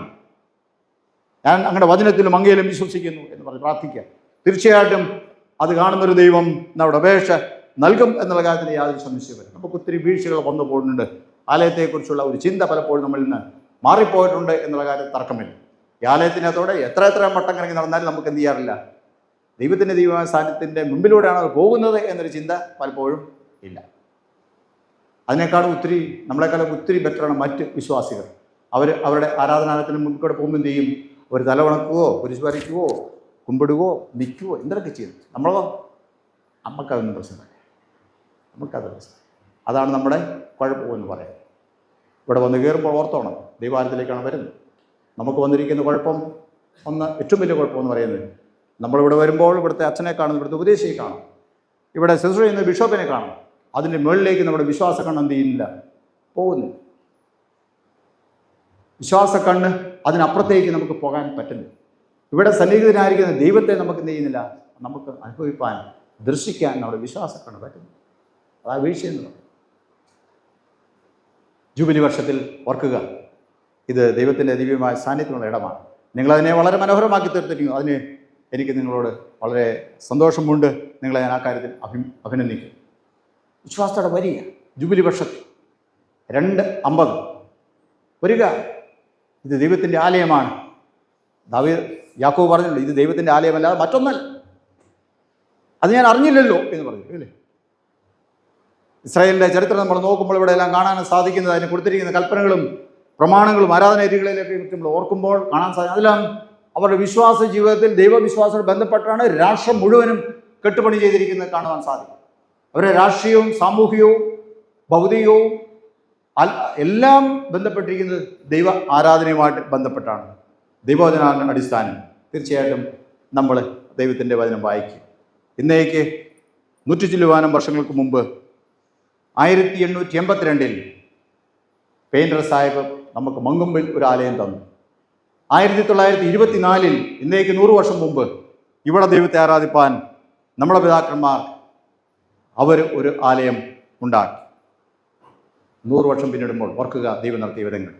ഞാൻ അങ്ങയുടെ വചനത്തിലും അങ്ങയിലും വിശ്വസിക്കുന്നു എന്ന് പറഞ്ഞ് പ്രാർത്ഥിക്കുക. തീർച്ചയായിട്ടും അത് കാണുന്നൊരു ദൈവം നമ്മുടെ അപേക്ഷ നൽകും എന്നുള്ള കാര്യത്തിന് യാതൊരു സംശയമില്ല. നമുക്ക് ഒത്തിരി വീഴ്ചകൾ വന്നു പോകുന്നുണ്ട്. ആലയത്തെക്കുറിച്ചുള്ള ഒരു ചിന്ത പലപ്പോഴും നമ്മളിൽ നിന്ന് മാറിപ്പോയിട്ടുണ്ട് എന്നുള്ള കാര്യം തർക്കമില്ല. ഈ ആലയത്തിനകത്തോടെ എത്ര മട്ടം കറങ്ങി നടന്നാലും നമുക്ക് എന്ത് ചെയ്യാറില്ല? ദൈവത്തിൻ്റെ ദൈവമായ സാന്നിധ്യത്തിൻ്റെ മുമ്പിലൂടെയാണ് അത് പോകുന്നത് എന്നൊരു ചിന്ത പലപ്പോഴും ഇല്ല. അതിനേക്കാളും നമ്മളെക്കാളും ഒത്തിരി ബെറ്ററാണ് മറ്റ് വിശ്വാസികൾ. അവരുടെ ആരാധനാലയത്തിന് മുമ്പിൽ കൂടെ പോകുമ്പോൾ എന്ത് ചെയ്യും? ഒരു തല ഉണക്കുവോ, കുരിശ് വരയ്ക്കുവോ, കുമ്പിടുവോ, നിൽക്കുവോ, എന്തൊക്കെ ചെയ്യും. നമുക്കതൊന്നും പ്രശ്നമില്ല. നമുക്കത് പ്രശ്നം. അതാണ് നമ്മുടെ കുഴപ്പമെന്ന് പറയാം. ഇവിടെ വന്ന് കയറുമ്പോൾ ഓർത്തോണം, ദൈവാലയത്തിലേക്കാണ് വരുന്നത്. നമുക്ക് വന്നിരിക്കുന്ന കുഴപ്പം ഏറ്റവും വലിയ കുഴപ്പമെന്ന് പറയുന്നത്, നമ്മളിവിടെ വരുമ്പോൾ ഇവിടുത്തെ അച്ഛനെ കാണും, ഇവിടുത്തെ ഉപദേശിയെ കാണും, ഇവിടെ ശുശ്രൂഷ ചെയ്യുന്ന ബിഷപ്പിനെ കാണും. അതിൻ്റെ മുകളിലേക്ക് നമ്മുടെ വിശ്വാസക്കണ്ണ് എന്ത് ചെയ്യുന്നില്ല, പോകുന്നു. വിശ്വാസക്കണ്ണ് അതിനപ്പുറത്തേക്ക് നമുക്ക് പോകാൻ പറ്റുന്നു. ഇവിടെ സന്നിഹിതനായിരിക്കുന്ന ദൈവത്തെ നമുക്ക് എന്ത് ചെയ്യുന്നില്ല, നമുക്ക് അനുഭവിപ്പാൻ, ദർശിക്കാൻ നമ്മുടെ വിശ്വാസക്കണ്ണ് പറ്റുന്നു. അതാ വീഴ്ചയെന്ന് പറയും. ജൂബിലി വർഷത്തിൽ ഓർക്കുക, ഇത് ദൈവത്തിൻ്റെ ദിവ്യമായ സാന്നിധ്യമുള്ള ഇടമാണ്. നിങ്ങളതിനെ വളരെ മനോഹരമാക്കി തീർത്തിരിക്കുന്നു. അതിന് എനിക്ക് നിങ്ങളോട് വളരെ സന്തോഷമുണ്ട്. നിങ്ങളെ ഞാൻ ആ കാര്യത്തിൽ അഭിനന്ദിക്കും. വിശ്വാസത്തോടെ വരിക. ജൂബിലി വർഷത്തിൽ 2:50 വരിക. ഇത് ദൈവത്തിൻ്റെ ആലയമാണ്. യാക്കോബ് പറഞ്ഞല്ലോ, ഇത് ദൈവത്തിൻ്റെ ആലയമല്ലാതെ മറ്റൊന്നല്ല. അത് ഞാൻ അറിഞ്ഞില്ലല്ലോ എന്ന് പറഞ്ഞു അല്ലേ. ഇസ്രായേലിൻ്റെ ചരിത്രം നമ്മൾ നോക്കുമ്പോൾ ഇവിടെ എല്ലാം കാണാൻ സാധിക്കുന്നത്, അതിന് കൊടുത്തിരിക്കുന്ന കൽപ്പനകളും പ്രമാണങ്ങളും ആരാധന രീതികളിലൊക്കെ നമ്മൾ ഓർക്കുമ്പോൾ കാണാൻ സാധിക്കും. അതെല്ലാം അവരുടെ വിശ്വാസ ജീവിതത്തിൽ ദൈവവിശ്വാസത്തോട് ബന്ധപ്പെട്ടാണ് രാഷ്ട്രം മുഴുവനും കെട്ടുപണി ചെയ്തിരിക്കുന്നത് കാണുവാൻ സാധിക്കും. അവരുടെ രാഷ്ട്രീയവും സാമൂഹികവും ഭൗതികവും എല്ലാം ബന്ധപ്പെട്ടിരിക്കുന്നത് ദൈവ ആരാധനയുമായിട്ട് ബന്ധപ്പെട്ടാണ്. ദൈവവചന അടിസ്ഥാനം. തീർച്ചയായിട്ടും നമ്മൾ ദൈവത്തിൻ്റെ വചനം വായിക്കും. ഇന്നേക്ക് 100 ചില്ലുവാനം വർഷങ്ങൾക്ക് മുമ്പ് 1882 പെയിൻറ്റർ സാഹിബ് നമുക്ക് മങ്കൊമ്പിൽ ഒരു ആലയം തന്നു. 1924 ഇന്നേക്ക് 100 വർഷം മുമ്പ് ഇവിടെ ദൈവത്തെ ആരാധിപ്പാൻ നമ്മുടെ പിതാക്കന്മാർ അവർ ഒരു ആലയം ഉണ്ടാക്കി. 100 വർഷം പിന്നിടുമ്പോൾ ഓർക്കുക ദൈവം നടത്തിയ വിധങ്ങൾ.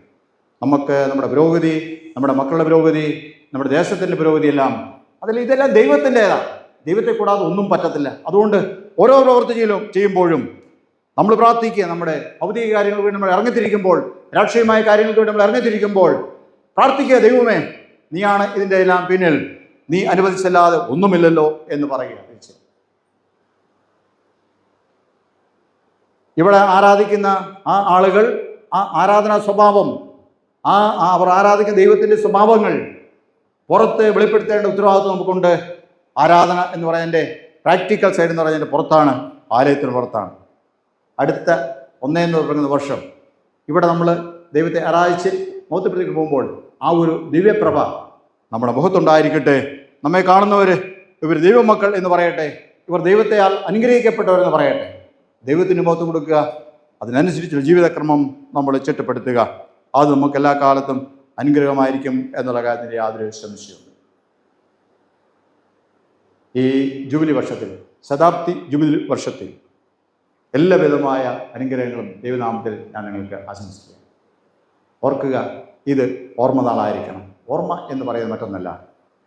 നമുക്ക് നമ്മുടെ പുരോഗതി, നമ്മുടെ മക്കളുടെ പുരോഗതി, നമ്മുടെ ദേശത്തിൻ്റെ പുരോഗതിയെല്ലാം ഇതെല്ലാം ദൈവത്തിൻ്റെതാണ്. ദൈവത്തെ കൂടാതെ ഒന്നും പറ്റത്തില്ല. അതുകൊണ്ട് ഓരോ പ്രവൃത്തി ചെയ്യുമ്പോഴും നമ്മൾ പ്രാർത്ഥിക്കുക. നമ്മുടെ ഭൗതിക കാര്യങ്ങൾക്ക് വേണ്ടി നമ്മൾ ഇറങ്ങിത്തിരിക്കുമ്പോൾ, രാഷ്ട്രീയമായ കാര്യങ്ങൾക്ക് വേണ്ടി നമ്മൾ ഇറങ്ങിത്തിരിക്കുമ്പോൾ പ്രാർത്ഥിക്കുക, ദൈവമേ നീയാണ് ഇതിൻ്റെ എല്ലാം പിന്നിൽ, നീ അനുവദിച്ചല്ലാതെ ഒന്നുമില്ലല്ലോ എന്ന് പറയുക. ഇവിടെ ആരാധിക്കുന്ന ആ ആളുകൾ, ആ ആരാധനാ സ്വഭാവം, അവർ ആരാധിക്കുന്ന ദൈവത്തിൻ്റെ സ്വഭാവങ്ങൾ പുറത്ത് വെളിപ്പെടുത്തേണ്ട ഉത്തരവാദിത്വം നമുക്കുണ്ട്. ആരാധന എന്ന് പറയുന്നതിൻ്റെ പ്രാക്ടിക്കൽ സൈഡ് എന്ന് പറയുന്നതിൻ്റെ പുറത്താണ്, ആലയത്തിന് പുറത്താണ്. അടുത്ത 1 വർഷം ഇവിടെ നമ്മൾ ദൈവത്തെ ആരാധിച്ച് മുഖത്തുപ്രതിക്ക് പോകുമ്പോൾ ആ ഒരു ദിവ്യപ്രഭ നമ്മുടെ മുഖത്തുണ്ടായിരിക്കട്ടെ. നമ്മെ കാണുന്നവർ ഇവർ ദൈവമക്കൾ എന്ന് പറയട്ടെ, ഇവർ ദൈവത്തെയാൽ അനുഗ്രഹിക്കപ്പെട്ടവരെന്ന് പറയട്ടെ. ദൈവത്തിന് മഹത്വം കൊടുക്കുക. അതിനനുസരിച്ചുള്ള ജീവിതക്രമം നമ്മൾ ചിട്ടപ്പെടുത്തുക. അത് നമുക്ക് എല്ലാ കാലത്തും അനുഗ്രഹമായിരിക്കും എന്നുള്ള കാര്യത്തിൻ്റെ യാതൊരു സംശയമുണ്ട്. ഈ ജൂബിലി വർഷത്തിൽ, ശതാബ്ദി ജൂബിലി വർഷത്തിൽ എല്ലാവിധമായ അനുഗ്രഹങ്ങളും ദൈവനാമത്തിൽ ഞാൻ നിങ്ങൾക്ക് ആശംസിക്കുക. ഓർക്കുക, ഇത് ഓർമ്മ നാളായിരിക്കണം. ഓർമ്മ എന്ന് പറയുന്നത് മറ്റൊന്നല്ല,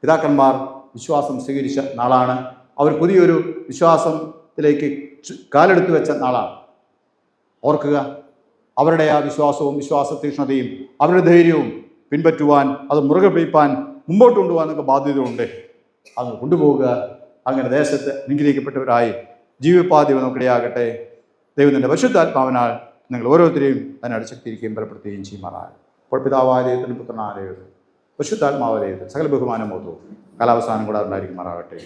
പിതാക്കന്മാർ വിശ്വാസം സ്വീകരിച്ച നാളാണ്. അവർ പുതിയൊരു വിശ്വാസത്തിലേക്ക് കാലെടുത്തു വെച്ച നാളാണ്. ഓർക്കുക, അവരുടെ ആ വിശ്വാസവും വിശ്വാസ തീക്ഷ്ണതയും അവരുടെ ധൈര്യവും പിൻപറ്റുവാൻ, അത് മുറുകെ പിടിപ്പാൻ, മുമ്പോട്ട് കൊണ്ടുപോകാൻ നിങ്ങൾക്ക് ബാധ്യതയുണ്ട്. അത് കൊണ്ടുപോവുക. അങ്ങനെ ദേശത്ത് അനുഗ്രഹിക്കപ്പെട്ടവരായി ജീവിപ്പാദ്യം നമുക്കിടയാകട്ടെ. ദൈവത്തിൻ്റെ പരിശുദ്ധാത്മാവിനാൽ നിങ്ങൾ ഓരോരുത്തരെയും തന്നെ അടിച്ചെത്തിയിരിക്കുകയും ബലപ്പെടുത്തുകയും ചെയ്യുമാറാണ്. അപ്പോൾ പിതാവായ ദൈവത്തിന് പുത്രനായ ദൈവത്തിന് പരിശുദ്ധാത്മാവായ ദൈവത്തിന് സകല ബഹുമാനമോത്തവും കാലാവസാനം കൂടാതെ ഉണ്ടായിരിക്കുമാറാകട്ടെ.